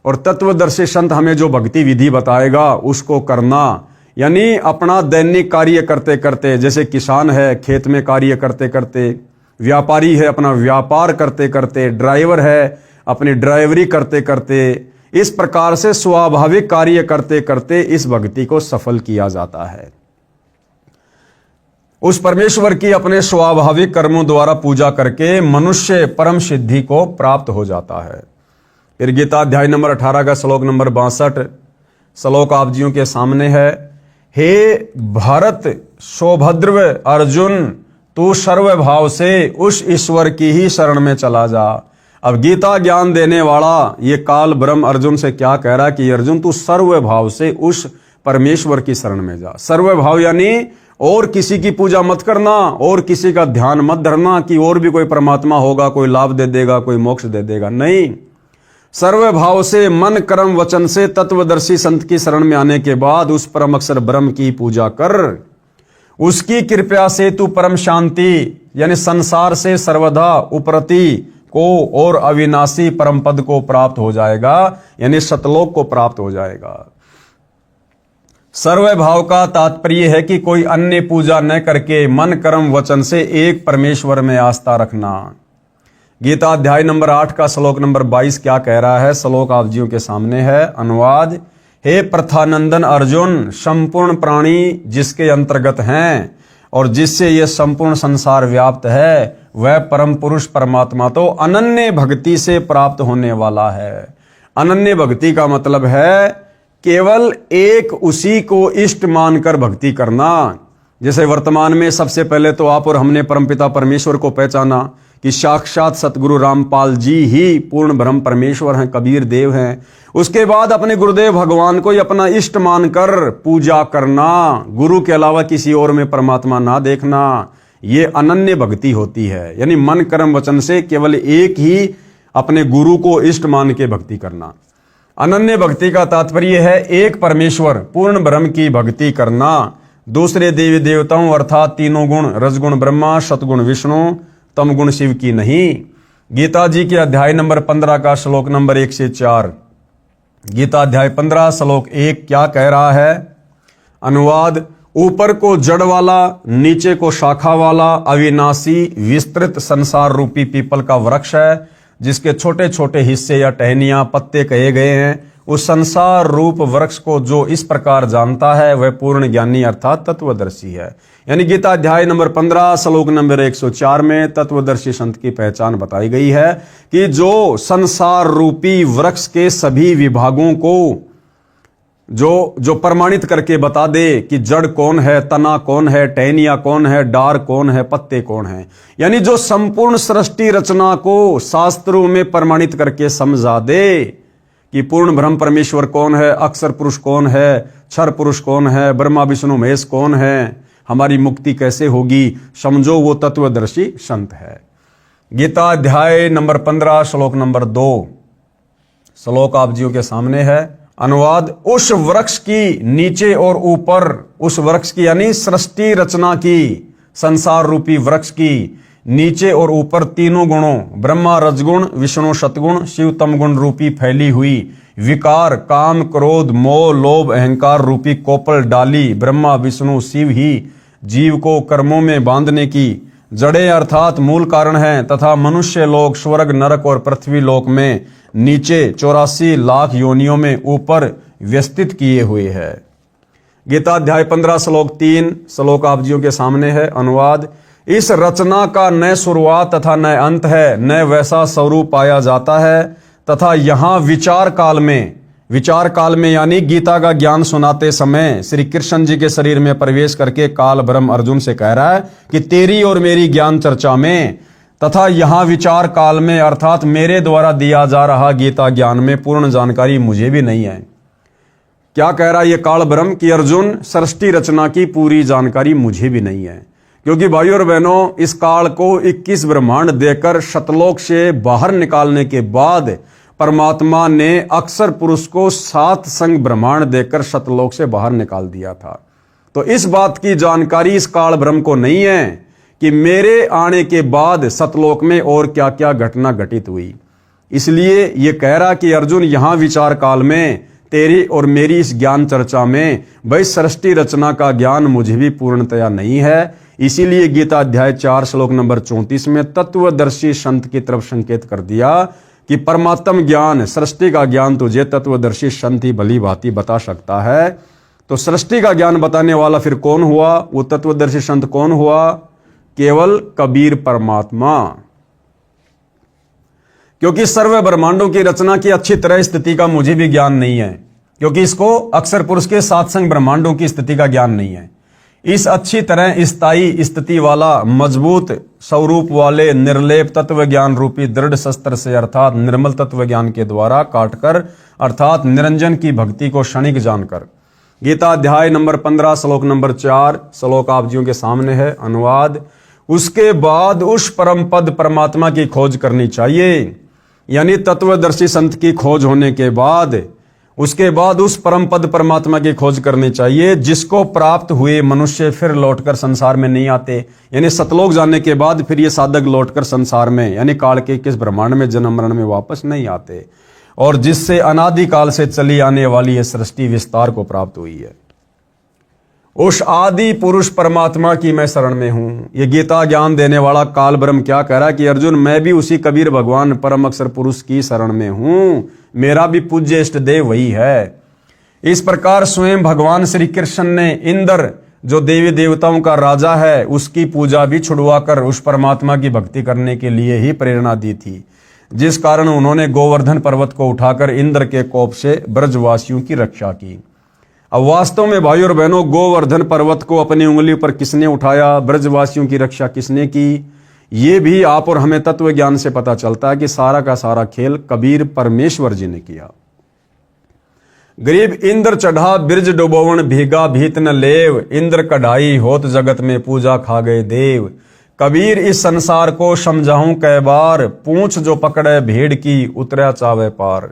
और तत्वदर्शी संत हमें जो भक्ति विधि बताएगा उसको करना, यानी अपना दैनिक कार्य करते करते, जैसे किसान है खेत में कार्य करते करते, व्यापारी है अपना व्यापार करते करते, ड्राइवर है अपनी ड्राइवरी करते करते, इस प्रकार से स्वाभाविक कार्य करते करते इस भक्ति को सफल किया जाता है। उस परमेश्वर की अपने स्वाभाविक कर्मों द्वारा पूजा करके मनुष्य परम सिद्धि को प्राप्त हो जाता है। फिर गीता अध्याय नंबर 18 का श्लोक नंबर 62 श्लोक आप जियों के सामने है। हे भरत सौभद्र अर्जुन, तू सर्व भाव से उस ईश्वर की ही शरण में चला जा। अब गीता ज्ञान देने वाला ये काल ब्रह्म अर्जुन से क्या कह रहा है कि अर्जुन तू सर्व भाव से उस परमेश्वर की शरण में जा। सर्व भाव यानी और किसी की पूजा मत करना, और किसी का ध्यान मत धरना कि और भी कोई परमात्मा होगा, कोई लाभ दे देगा, कोई मोक्ष दे देगा। नहीं, सर्व भाव से मन कर्म वचन से तत्वदर्शी संत की शरण में आने के बाद उस परम अक्षर ब्रह्म की पूजा कर। उसकी कृपा से तू परम शांति यानी संसार से सर्वदा उपरति को और अविनाशी परम पद को प्राप्त हो जाएगा, यानी सतलोक को प्राप्त हो जाएगा। सर्व भाव का तात्पर्य है कि कोई अन्य पूजा न करके मन कर्म वचन से एक परमेश्वर में आस्था रखना। गीता अध्याय नंबर 8 का श्लोक नंबर 22 क्या कह रहा है? श्लोक आप जियों के सामने है। अनुवाद, हे प्रथानंदन अर्जुन, संपूर्ण प्राणी जिसके अंतर्गत हैं और जिससे यह संपूर्ण संसार व्याप्त है, वह परम पुरुष परमात्मा तो अनन्य भक्ति से प्राप्त होने वाला है। अनन्य भक्ति का मतलब है केवल एक उसी को इष्ट मानकर भक्ति करना। जैसे वर्तमान में सबसे पहले तो आप और हमने परमपिता परमेश्वर को पहचाना कि साक्षात सतगुरु रामपाल जी ही पूर्ण ब्रह्म परमेश्वर हैं, कबीर देव हैं। उसके बाद अपने गुरुदेव भगवान को ही अपना इष्ट मानकर पूजा करना, गुरु के अलावा किसी और में परमात्मा ना देखना, ये अनन्य भक्ति होती है। यानी मन कर्म वचन से केवल एक ही अपने गुरु को इष्ट मान के भक्ति करना। अनन्य भक्ति का तात्पर्य है एक परमेश्वर पूर्ण ब्रह्म की भक्ति करना, दूसरे देवी देवताओं अर्थात तीनों गुण रजगुण ब्रह्मा, सतगुण विष्णु, तम गुण शिव की नहीं। गीता जी के अध्याय नंबर 15 का श्लोक नंबर 1 से 4। गीता अध्याय 15 श्लोक 1 क्या कह रहा है? अनुवाद, ऊपर को जड़ वाला, नीचे को शाखा वाला अविनाशी विस्तृत संसार रूपी पीपल का वृक्ष है, जिसके छोटे छोटे हिस्से या टहनियां पत्ते कहे गए हैं। उस संसार रूप वृक्ष को जो इस प्रकार जानता है वह पूर्ण ज्ञानी अर्थात तत्वदर्शी है। यानी गीता अध्याय नंबर 15 श्लोक नंबर 104 में तत्वदर्शी संत की पहचान बताई गई है कि जो संसार रूपी वृक्ष के सभी विभागों को जो प्रमाणित करके बता दे कि जड़ कौन है, तना कौन है, टहनिया कौन है, डार कौन है, पत्ते कौन है, यानी जो संपूर्ण सृष्टि रचना को शास्त्रों में प्रमाणित करके समझा दे कि पूर्ण ब्रह्म परमेश्वर कौन है, अक्षर पुरुष कौन है, क्षर पुरुष कौन है, ब्रह्मा विष्णु महेश कौन है, हमारी मुक्ति कैसे होगी, समझो वो तत्वदर्शी संत है। गीता अध्याय नंबर 15 श्लोक नंबर 2 श्लोक आप जियों के सामने है। अनुवाद, उस वृक्ष की नीचे और ऊपर, उस वृक्ष की यानी सृष्टि रचना की, संसार रूपी वृक्ष की नीचे और ऊपर तीनों गुणों ब्रह्मा रजगुण विष्णु सतगुण शिव तम गुण रूपी फैली हुई विकार काम क्रोध मोह लोभ अहंकार रूपी कोपल डाली ब्रह्मा विष्णु शिव ही जीव को कर्मों में बांधने की जड़ें अर्थात मूल कारण हैं तथा मनुष्य लोक स्वर्ग नरक और पृथ्वी लोक में नीचे 84 लाख योनियों में ऊपर व्यवस्थित किए हुए है। गीता अध्याय 15 श्लोक 3 श्लोक आप जियों के सामने है। अनुवाद, इस रचना का न शुरुआत तथा न अंत है, न वैसा स्वरूप पाया जाता है तथा यहाँ विचार काल में यानी गीता का ज्ञान सुनाते समय श्री कृष्ण जी के शरीर में प्रवेश करके काल ब्रह्म अर्जुन से कह रहा है कि तेरी और मेरी ज्ञान चर्चा में तथा यहाँ विचार काल में अर्थात मेरे द्वारा दिया जा रहा गीता ज्ञान में पूर्ण जानकारी मुझे भी नहीं है। क्या कह रहा है ये काल ब्रह्म कि अर्जुन, सृष्टि रचना की पूरी जानकारी मुझे भी नहीं है, क्योंकि भाइयों और बहनों इस काल को 21 ब्रह्मांड देकर शतलोक से बाहर निकालने के बाद परमात्मा ने अक्षर पुरुष को 7 संग ब्रह्मांड देकर शतलोक से बाहर निकाल दिया था। तो इस बात की जानकारी इस काल ब्रह्म को नहीं है कि मेरे आने के बाद सतलोक में और क्या क्या घटना घटित हुई। इसलिए ये कह रहा कि अर्जुन यहाँ विचार काल में तेरी और मेरी इस ज्ञान चर्चा में भाई सृष्टि रचना का ज्ञान मुझे भी पूर्णतया नहीं है। इसीलिए गीता अध्याय 4 श्लोक नंबर 34 में तत्वदर्शी संत की तरफ संकेत कर दिया कि परमात्म ज्ञान सृष्टि का ज्ञान तुझे तत्वदर्शी संत ही भली भांति बता सकता है। तो सृष्टि का ज्ञान बताने वाला फिर कौन हुआ? वो तत्वदर्शी संत कौन हुआ? केवल कबीर परमात्मा। क्योंकि सर्व ब्रह्मांडों की रचना की अच्छी तरह स्थिति का मुझे भी ज्ञान नहीं है, क्योंकि इसको अक्षर पुरुष के सात्संग ब्रह्मांडों की स्थिति का ज्ञान नहीं है। इस अच्छी तरह स्थायी स्थिति वाला मजबूत स्वरूप वाले निर्लेप तत्व ज्ञान रूपी दृढ़ शस्त्र से अर्थात निर्मल तत्व ज्ञान के द्वारा काटकर अर्थात निरंजन की भक्ति को क्षणिक जानकर, गीता अध्याय नंबर 15 श्लोक नंबर 4 श्लोक आप जियों के सामने है अनुवाद। उसके बाद उस परम पद परमात्मा की खोज करनी चाहिए, यानी तत्वदर्शी संत की खोज होने के बाद उसके बाद उस परम पद परमात्मा की खोज करनी चाहिए, जिसको प्राप्त हुए मनुष्य फिर लौटकर संसार में नहीं आते। यानी सतलोक जाने के बाद फिर ये साधक लौटकर संसार में यानी काल के किस ब्रह्मांड में जन्म मरण में वापस नहीं आते, और जिससे अनादिकाल से चली आने वाली ये सृष्टि विस्तार को प्राप्त हुई है। उस आदि पुरुष परमात्मा की मैं शरण में हूं। ये गीता ज्ञान देने वाला काल ब्रह्म क्या कह रहा है कि अर्जुन मैं भी उसी कबीर भगवान परम अक्षर पुरुष की शरण में हूं, मेरा भी पूज्य इष्ट देव वही है। इस प्रकार स्वयं भगवान श्री कृष्ण ने इंद्र जो देवी देवताओं का राजा है उसकी पूजा भी छुड़वाकर उस परमात्मा की भक्ति करने के लिए ही प्रेरणा दी थी, जिस कारण उन्होंने गोवर्धन पर्वत को उठाकर इंद्र के कोप से ब्रजवासियों की रक्षा की। अब वास्तव में भाई और बहनों, गोवर्धन पर्वत को अपनी उंगली पर किसने उठाया, ब्रजवासियों की रक्षा किसने की, ये भी आप और हमें तत्व ज्ञान से पता चलता है कि सारा का सारा खेल कबीर परमेश्वर जी ने किया। गरीब इंद्र चढ़ा बिरज डुबोवन भीगा भीत न लेव, इंद्र कढ़ाई होत जगत में पूजा खा गए देव। कबीर इस संसार को समझाऊं कै बार, पूंछ जो पकड़े भेड़ की उतरा चावे पार।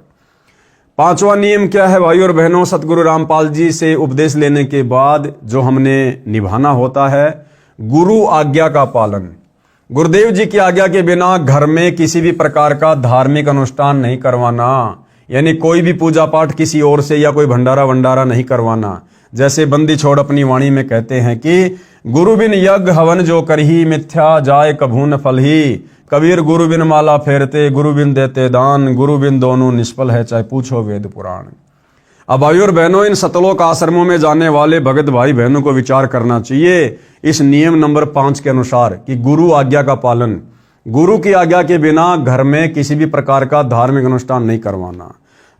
पांचवा नियम क्या है भाई और बहनों, सतगुरु रामपाल जी से उपदेश लेने के बाद जो हमने निभाना होता है, गुरु आज्ञा का पालन। गुरुदेव जी की आज्ञा के बिना घर में किसी भी प्रकार का धार्मिक अनुष्ठान नहीं करवाना, यानी कोई भी पूजा पाठ किसी और से या कोई भंडारा वंडारा नहीं करवाना। जैसे बंदी छोड़ अपनी वाणी में कहते हैं कि गुरु बिन यज्ञ हवन जो करही, मिथ्या जाय कभू न फल ही। कबीर गुरु बिन माला फेरते, गुरु बिन देते दान, गुरु बिन दोनों निष्फल है, चाहे पूछो वेद पुराण। अब भाई और बहनों, इन सतलोक आश्रमों में जाने वाले भगत भाई बहनों को विचार करना चाहिए इस नियम नंबर 5 के अनुसार कि गुरु आज्ञा का पालन। गुरु की आज्ञा के बिना घर में किसी भी प्रकार का धार्मिक अनुष्ठान नहीं करवाना।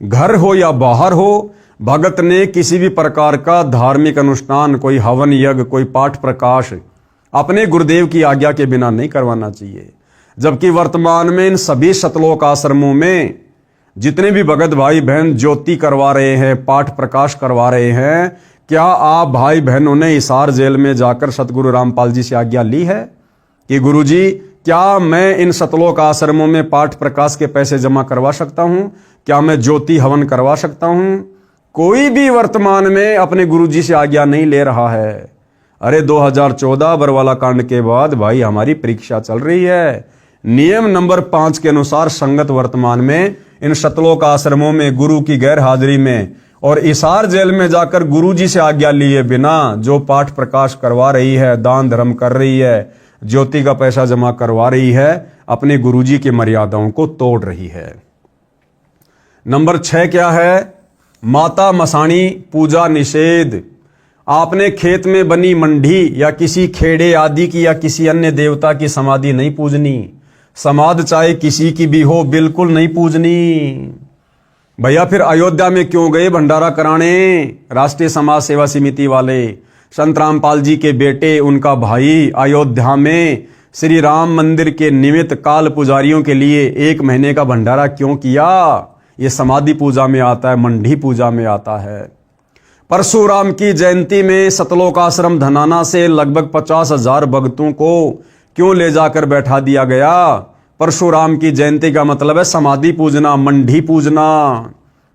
घर हो या बाहर हो, भगत ने किसी भी प्रकार का धार्मिक अनुष्ठान, कोई हवन यज्ञ, कोई पाठ प्रकाश अपने गुरुदेव की आज्ञा के बिना नहीं करवाना चाहिए। जबकि वर्तमान में इन सभी सतलोक आश्रमों में जितने भी भगत भाई बहन ज्योति करवा रहे हैं, पाठ प्रकाश करवा रहे हैं, क्या आप भाई बहनों ने हिसार जेल में जाकर सतगुरु रामपाल जी से आज्ञा ली है कि गुरुजी क्या मैं इन सतलोक आश्रमों में पाठ प्रकाश के पैसे जमा करवा सकता हूं, क्या मैं ज्योति हवन करवा सकता हूं? कोई भी वर्तमान में अपने गुरुजी से आज्ञा नहीं ले रहा है। अरे 2014 बरवाला कांड के बाद भाई हमारी परीक्षा चल रही है। नियम नंबर 5 के अनुसार संगत वर्तमान में इन सतलोक आश्रमों में गुरु की गैर हाजिरी में और हिसार जेल में जाकर गुरुजी से आज्ञा लिए बिना जो पाठ प्रकाश करवा रही है, दान धर्म कर रही है, ज्योति का पैसा जमा करवा रही है, अपने गुरुजी की मर्यादाओं को तोड़ रही है। नंबर 6 क्या है? माता मसाणी पूजा निषेध। आपने खेत में बनी मंडी या किसी खेड़े आदि की या किसी अन्य देवता की समाधि नहीं पूजनी। समाध चाहे किसी की भी हो, बिल्कुल नहीं पूजनी। भैया फिर अयोध्या में क्यों गए भंडारा कराने? राष्ट्रीय समाज सेवा समिति वाले संत रामपाल जी के बेटे, उनका भाई अयोध्या में श्री राम मंदिर के निमित्त काल पुजारियों के लिए 1 महीने का भंडारा क्यों किया? ये समाधि पूजा में आता है, मंडी पूजा में आता है। परशुराम की जयंती में सतलोक आश्रम धनाना से लगभग 50,000 भक्तों को क्यों ले जाकर बैठा दिया गया? परशुराम की जयंती का मतलब है समाधि पूजना, मंडी पूजना।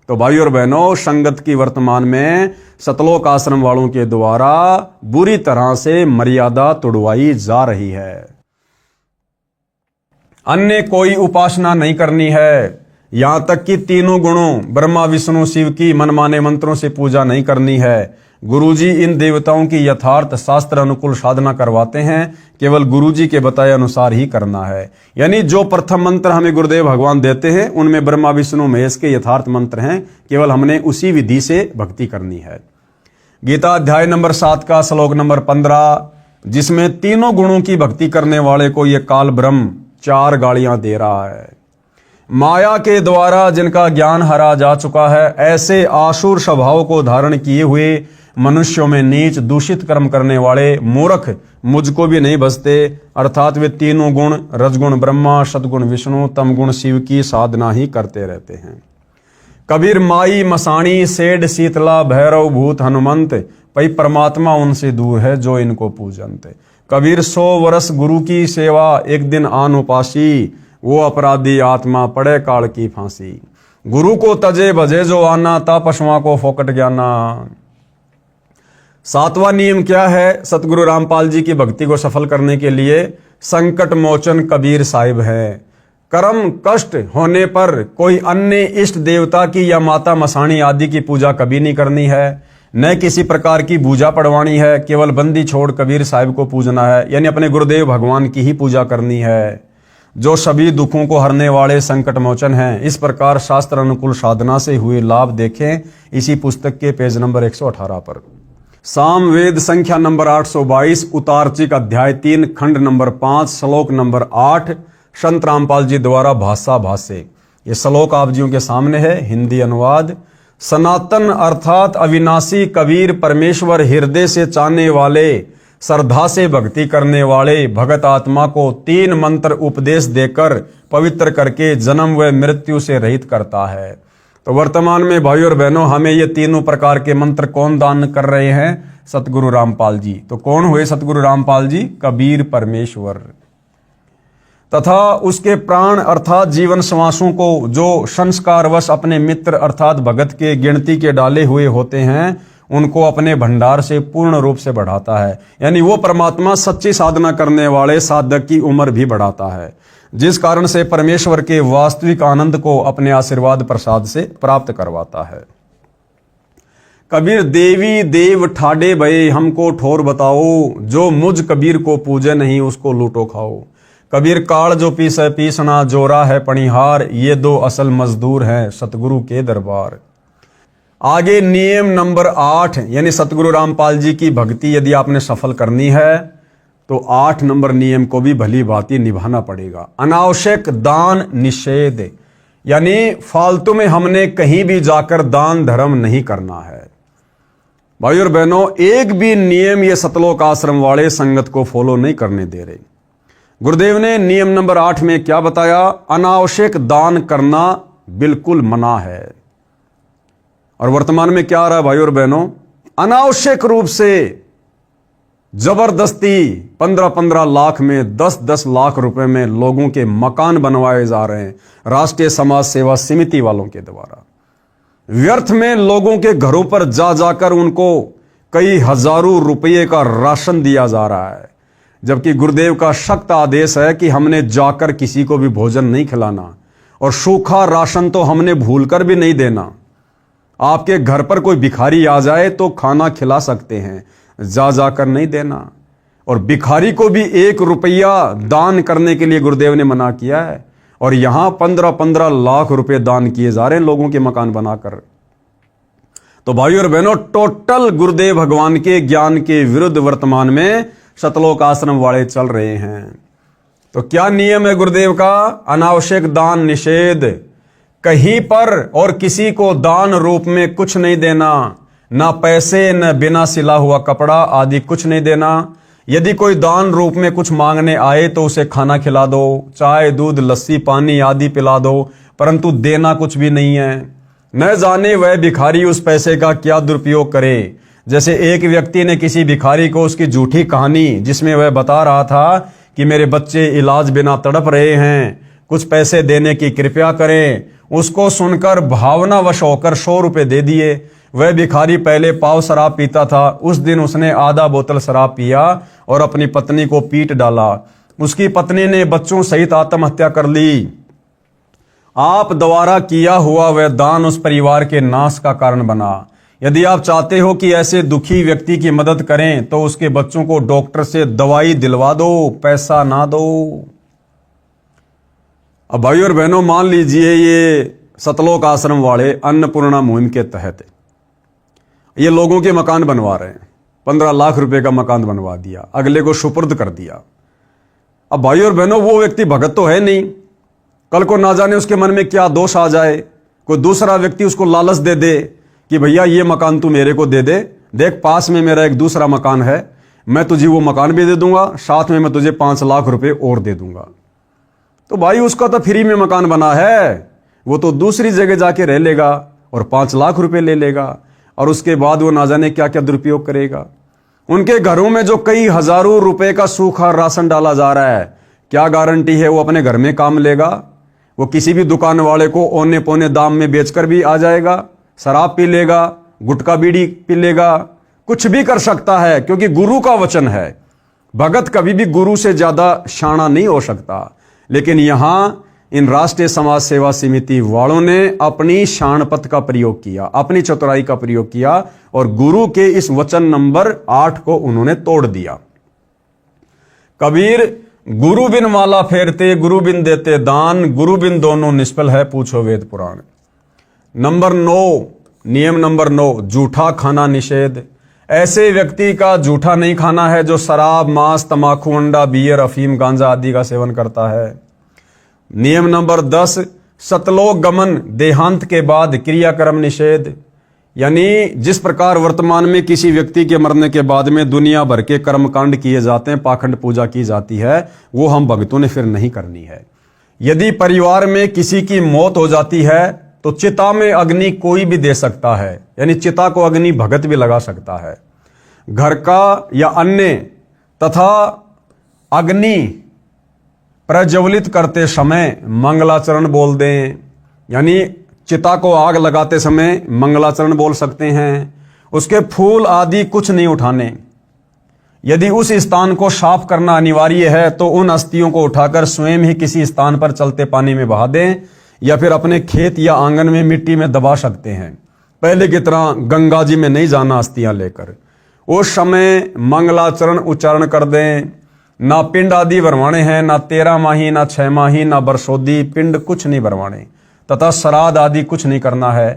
तो भाई और बहनों, संगत की वर्तमान में सतलोक आश्रम वालों के द्वारा बुरी तरह से मर्यादा तोड़वाई जा रही है। अन्य कोई उपासना नहीं करनी है, यहां तक कि तीनों गुणों ब्रह्मा विष्णु शिव की मनमाने मंत्रों से पूजा नहीं करनी है। गुरुजी इन देवताओं की यथार्थ शास्त्र अनुकूल साधना करवाते हैं, केवल गुरुजी के बताए अनुसार ही करना है। यानी जो प्रथम मंत्र हमें गुरुदेव भगवान देते हैं उनमें ब्रह्मा विष्णु महेश के यथार्थ मंत्र हैं, केवल हमने उसी विधि से भक्ति करनी है। गीता अध्याय नंबर 7 का श्लोक नंबर 15, जिसमें तीनों गुणों की भक्ति करने वाले को यह काल ब्रह्म 4 गालियां दे रहा है। माया के द्वारा जिनका ज्ञान हरा जा चुका है, ऐसे आसुर स्वभाव को धारण किए हुए मनुष्यों में नीच दूषित कर्म करने वाले मूर्ख मुझको भी नहीं बसते, अर्थात वे तीनों गुण रजगुण ब्रह्मा, सदगुण विष्णु, तमगुण शिव की साधना ही करते रहते हैं। कबीर माई मसाणी सेठ शीतला भैरव भूत हनुमंत, पई परमात्मा उनसे दूर है जो इनको पूजनते। कबीर 100 वर्ष गुरु की सेवा, एक दिन आन उपासी, वो अपराधी आत्मा पड़े काल की फांसी। गुरु को तजे भजे जो आना, ता पशुओं को फोकट ज्ञाना। 7वां नियम क्या है सतगुरु रामपाल जी की भक्ति को सफल करने के लिए? संकट मोचन कबीर साहिब है। कर्म कष्ट होने पर कोई अन्य इष्ट देवता की या माता मसाणी आदि की पूजा कभी नहीं करनी है, न किसी प्रकार की पूजा पढ़वानी है। केवल बंदी छोड़ कबीर साहिब को पूजना है, यानी अपने गुरुदेव भगवान की ही पूजा करनी है, जो सभी दुखों को हरने वाले संकट मोचन हैं। इस प्रकार शास्त्र अनुकूल साधना से हुए लाभ देखें इसी पुस्तक के पेज नंबर 118 पर। सामवेद संख्या नंबर 822, उतारचिक अध्याय 3, खंड नंबर 5, श्लोक नंबर 8, संत रामपाल जी द्वारा भाषा भाष्य। ये श्लोक आप जियों के सामने है, हिंदी अनुवाद। सनातन अर्थात अविनाशी कबीर परमेश्वर हृदय से चाहने वाले, श्रद्धा से भक्ति करने वाले भगत आत्मा को 3 मंत्र उपदेश देकर पवित्र करके जन्म व मृत्यु से रहित करता है। तो वर्तमान में भाइयों और बहनों, हमें ये तीनों प्रकार के मंत्र कौन दान कर रहे हैं? सतगुरु रामपाल जी। तो कौन हुए सतगुरु रामपाल जी? कबीर परमेश्वर तथा उसके प्राण अर्थात जीवन श्वासों को जो संस्कारवश अपने मित्र अर्थात भगत के गिनती के डाले हुए होते हैं, उनको अपने भंडार से पूर्ण रूप से बढ़ाता है। यानी वो परमात्मा सच्ची साधना करने वाले साधक की उम्र भी बढ़ाता है, जिस कारण से परमेश्वर के वास्तविक आनंद को अपने आशीर्वाद प्रसाद से प्राप्त करवाता है। कबीर देवी देव ठाडे भये हमको ठोर बताओ, जो मुझ कबीर को पूजे नहीं उसको लूटो खाओ। कबीर काल जो पीसे पीसना, जोरा है पणिहार, ये 2 असल मजदूर हैं सतगुरु के दरबार। आगे नियम नंबर 8, यानी सतगुरु रामपाल जी की भक्ति यदि आपने सफल करनी है तो 8 नंबर नियम को भी भली भांति निभाना पड़ेगा। अनावश्यक दान निषेध, यानी फालतू में हमने कहीं भी जाकर दान धर्म नहीं करना है। भाई और बहनों, एक भी नियम ये सतलोक आश्रम वाले संगत को फॉलो नहीं करने दे रहे। गुरुदेव ने नियम नंबर 8 में क्या बताया? अनावश्यक दान करना बिल्कुल मना है। और वर्तमान में क्या आ रहा है भाई और बहनों? अनावश्यक रूप से जबरदस्ती 15-15 लाख में 10-10 लाख रुपए में लोगों के मकान बनवाए जा रहे हैं राष्ट्रीय समाज सेवा समिति वालों के द्वारा। व्यर्थ में लोगों के घरों पर जा जाकर उनको कई हजारों रुपये का राशन दिया जा रहा है, जबकि गुरुदेव का सख्त आदेश है कि हमने जाकर किसी को भी भोजन नहीं खिलाना, और सूखा राशन तो हमने भूलकर भी नहीं देना। आपके घर पर कोई भिखारी आ जाए तो खाना खिला सकते हैं, जा जाकर नहीं देना। और भिखारी को भी 1 रुपया दान करने के लिए गुरुदेव ने मना किया है, और यहां 15-15 लाख रुपए दान किए जा रहे हैं लोगों के मकान बनाकर। तो भाइयों और बहनों, टोटल गुरुदेव भगवान के ज्ञान के विरुद्ध वर्तमान में सतलोक आश्रम वाले चल रहे हैं। तो क्या नियम है गुरुदेव का? अनावश्यक दान निषेध, कहीं पर और किसी को दान रूप में कुछ नहीं देना, ना पैसे न बिना सिला हुआ कपड़ा आदि कुछ नहीं देना। यदि कोई दान रूप में कुछ मांगने आए तो उसे खाना खिला दो, चाय दूध लस्सी पानी आदि पिला दो, परंतु देना कुछ भी नहीं है। न जाने वह भिखारी उस पैसे का क्या दुरुपयोग करे। जैसे एक व्यक्ति ने किसी भिखारी को उसकी झूठी कहानी, जिसमें वह बता रहा था कि मेरे बच्चे इलाज बिना तड़प रहे हैं, कुछ पैसे देने की कृपया करें, उसको सुनकर भावनावश होकर 100 रुपए दे दिए। वह भिखारी पहले पाव शराब पीता था, उस दिन उसने आधा बोतल शराब पिया और अपनी पत्नी को पीट डाला। उसकी पत्नी ने बच्चों सहित आत्महत्या कर ली। आप द्वारा किया हुआ वह दान उस परिवार के नाश का कारण बना। यदि आप चाहते हो कि ऐसे दुखी व्यक्ति की मदद करें तो उसके बच्चों को डॉक्टर से दवाई दिलवा दो, पैसा ना दो। अब भाई और बहनों, मान लीजिए ये सतलोक आश्रम वाले अन्नपूर्णा मुहिम के तहत ये लोगों के मकान बनवा रहे हैं। 15 लाख रुपए का मकान बनवा दिया, अगले को सुपुर्द कर दिया। अब भाई और बहनों, वो व्यक्ति भगत तो है नहीं, कल को ना जाने उसके मन में क्या दोष आ जाए, कोई दूसरा व्यक्ति उसको लालच दे दे कि भैया ये मकान तू मेरे को दे दे, देख पास में मेरा एक दूसरा मकान है, मैं तुझे वो मकान भी दे दूंगा, साथ में मैं तुझे 5 लाख रुपए और दे दूंगा। तो भाई उसका तो फ्री में मकान बना है, वो तो दूसरी जगह जाके रह लेगा और 5 लाख रुपए ले लेगा और उसके बाद वो ना जाने क्या क्या दुरुपयोग करेगा। उनके घरों में जो कई हजारों रुपए का सूखा राशन डाला जा रहा है, क्या गारंटी है वो अपने घर में काम लेगा? वो किसी भी दुकान वाले को औने पौने दाम में बेचकर भी आ जाएगा, शराब पी लेगा, गुटखा बीड़ी पी लेगा, कुछ भी कर सकता है, क्योंकि गुरु का वचन है। भगत कभी भी गुरु से ज्यादा शाना नहीं हो सकता। लेकिन यहां इन राष्ट्रीय समाज सेवा समिति वालों ने अपनी शानपत का प्रयोग किया, अपनी चतुराई का प्रयोग किया और गुरु के इस वचन नंबर 8 को उन्होंने तोड़ दिया। कबीर गुरु बिन माला फेरते, गुरु बिन देते दान, गुरु बिन दोनों निष्फल है, पूछो वेद पुराण। नंबर 9, नियम नंबर 9, झूठा खाना निषेध। ऐसे व्यक्ति का झूठा नहीं खाना है जो शराब, मांस, तमाकू, अंडा, बियर, अफीम, गांजा आदि का सेवन करता है। नियम नंबर 10, सतलोक गमन, देहांत के बाद क्रियाक्रम निषेध। यानी जिस प्रकार वर्तमान में किसी व्यक्ति के मरने के बाद में दुनिया भर के कर्मकांड किए जाते हैं, पाखंड पूजा की जाती है, वो हम भक्तों ने फिर नहीं करनी है। यदि परिवार में किसी की मौत हो जाती है तो चिता में अग्नि कोई भी दे सकता है, यानी चिता को अग्नि भगत भी लगा सकता है। घर का या अन्य तथा अग्नि प्रज्वलित करते समय मंगलाचरण बोल दें, यानी चिता को आग लगाते समय मंगलाचरण बोल सकते हैं। उसके फूल आदि कुछ नहीं उठाने। यदि उस स्थान को साफ करना अनिवार्य है तो उन अस्थियों को उठाकर स्वयं ही किसी स्थान पर चलते पानी में बहा दें या फिर अपने खेत या आंगन में मिट्टी में दबा सकते हैं। पहले की तरह गंगा जी में नहीं जाना अस्थियां लेकर। उस समय मंगलाचरण उच्चारण कर दें। ना पिंड आदि भरवाने हैं, ना 13 माही, ना 6 माही, ना बरसोदी, पिंड कुछ नहीं भरवाने तथा श्राद्ध आदि कुछ नहीं करना है।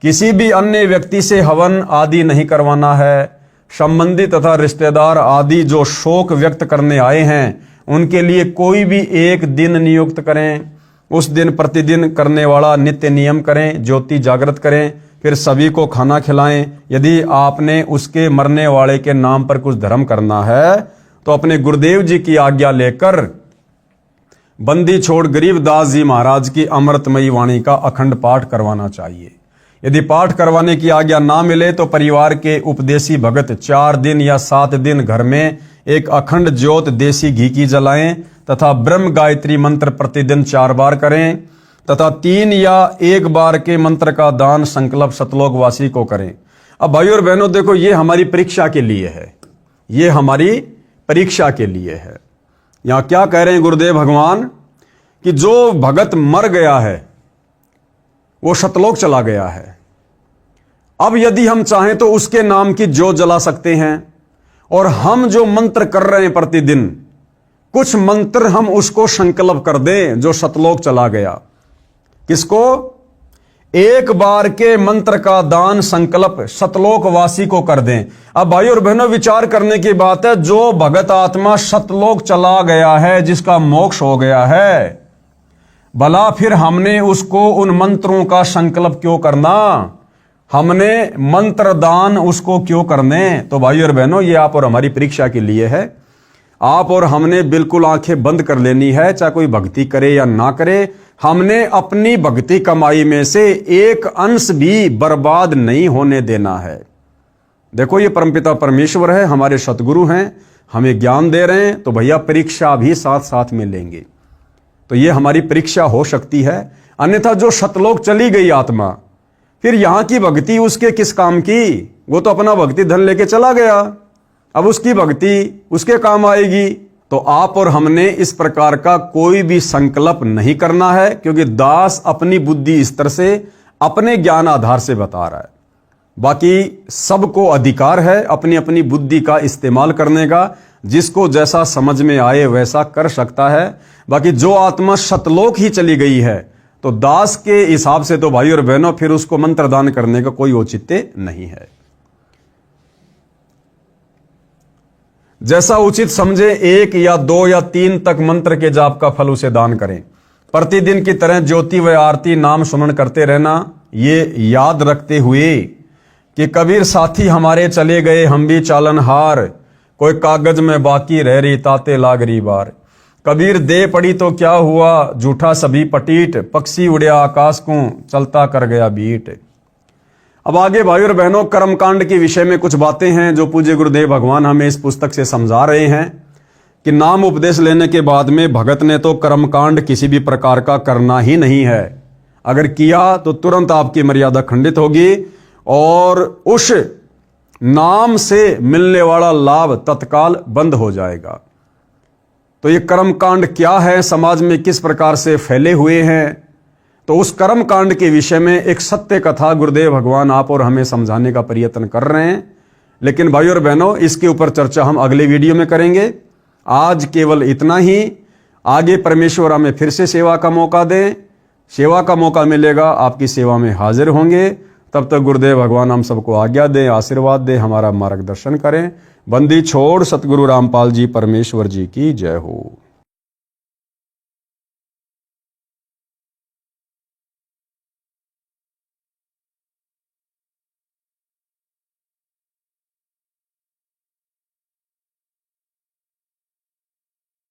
किसी भी अन्य व्यक्ति से हवन आदि नहीं करवाना है। संबंधी तथा रिश्तेदार आदि जो शोक व्यक्त करने आए हैं उनके लिए कोई भी एक दिन नियुक्त करें। उस दिन प्रतिदिन करने वाला नित्य नियम करें, ज्योति जागृत करें, फिर सभी को खाना खिलाएं। यदि आपने उसके मरने वाले के नाम पर कुछ धर्म करना है तो अपने गुरुदेव जी की आज्ञा लेकर बंदी छोड़ गरीबदास जी महाराज की अमृतमयी वाणी का अखंड पाठ करवाना चाहिए। यदि पाठ करवाने की आज्ञा ना मिले तो परिवार के उपदेशी भगत 4 दिन या 7 दिन घर में एक अखंड ज्योत देसी घी की जलाएं तथा ब्रह्म गायत्री मंत्र प्रतिदिन 4 बार करें तथा 3 या 1 बार के मंत्र का दान संकल्प सतलोकवासी को करें। अब भाइयों और बहनों देखो, ये हमारी परीक्षा के लिए है, ये हमारी परीक्षा के लिए है। यहां क्या कह रहे हैं गुरुदेव भगवान कि जो भगत मर गया है वो सतलोक चला गया है। अब यदि हम चाहें तो उसके नाम की ज्योत जला सकते हैं और हम जो मंत्र कर रहे हैं प्रतिदिन, कुछ मंत्र हम उसको संकल्प कर दें जो सतलोक चला गया। किसको? 1 बार के मंत्र का दान संकल्प सतलोकवासी को कर दें। अब भाई और बहनों विचार करने की बात है, जो भगत आत्मा सतलोक चला गया है, जिसका मोक्ष हो गया है, भला फिर हमने उसको उन मंत्रों का संकल्प क्यों करना, हमने मंत्र दान उसको क्यों करने? तो भाई और बहनों ये आप और हमारी परीक्षा के लिए है। आप और हमने बिल्कुल आंखें बंद कर लेनी है, चाहे कोई भक्ति करे या ना करे। हमने अपनी भक्ति कमाई में से एक अंश भी बर्बाद नहीं होने देना है। देखो ये परमपिता परमेश्वर है, हमारे सतगुरु हैं, हमें ज्ञान दे रहे हैं, तो भैया परीक्षा भी साथ साथ में लेंगे। तो ये हमारी परीक्षा हो सकती है। अन्यथा जो सतलोक चली गई आत्मा, फिर यहां की भक्ति उसके किस काम की? वो तो अपना भक्ति धन लेके चला गया, अब उसकी भक्ति उसके काम आएगी। तो आप और हमने इस प्रकार का कोई भी संकल्प नहीं करना है, क्योंकि दास अपनी बुद्धि स्तर से अपने ज्ञान आधार से बता रहा है। बाकी सबको अधिकार है अपनी अपनी बुद्धि का इस्तेमाल करने का, जिसको जैसा समझ में आए वैसा कर सकता है। बाकी जो आत्मा सतलोक ही चली गई है तो दास के हिसाब से तो भाई और बहनों फिर उसको मंत्र दान करने का कोई औचित्य नहीं है। जैसा उचित समझे 1 या 2 या 3 तक मंत्र के जाप का फल उसे दान करें। प्रतिदिन की तरह ज्योति व आरती नाम सुमन करते रहना, ये याद रखते हुए कि कबीर साथी हमारे चले गए हम भी चालनहार, कोई कागज में बाकी रह रही ताते लाग रही बार। कबीर दे पड़ी तो क्या हुआ झूठा सभी पटीट, पक्षी उड़या आकाश को चलता कर गया बीट। अब आगे भाई और बहनों कर्मकांड के विषय में कुछ बातें हैं जो पूज्य गुरुदेव भगवान हमें इस पुस्तक से समझा रहे हैं कि नाम उपदेश लेने के बाद में भगत ने तो कर्मकांड किसी भी प्रकार का करना ही नहीं है। अगर किया तो तुरंत आपकी मर्यादा खंडित होगी और उस नाम से मिलने वाला लाभ तत्काल बंद हो जाएगा। तो ये कर्मकांड क्या है, समाज में किस प्रकार से फैले हुए हैं, तो उस कर्मकांड के विषय में एक सत्य कथा गुरुदेव भगवान आप और हमें समझाने का प्रयत्न कर रहे हैं। लेकिन भाई और बहनों इसके ऊपर चर्चा हम अगले वीडियो में करेंगे। आज केवल इतना ही। आगे परमेश्वर हमें फिर से सेवा का मौका दें, सेवा का मौका मिलेगा, आपकी सेवा में हाजिर होंगे। तब तक गुरुदेव भगवान हम सबको आज्ञा दें, आशीर्वाद दें, हमारा मार्गदर्शन करें। बंदी छोड़ सतगुरु रामपाल जी परमेश्वर जी की जय हो।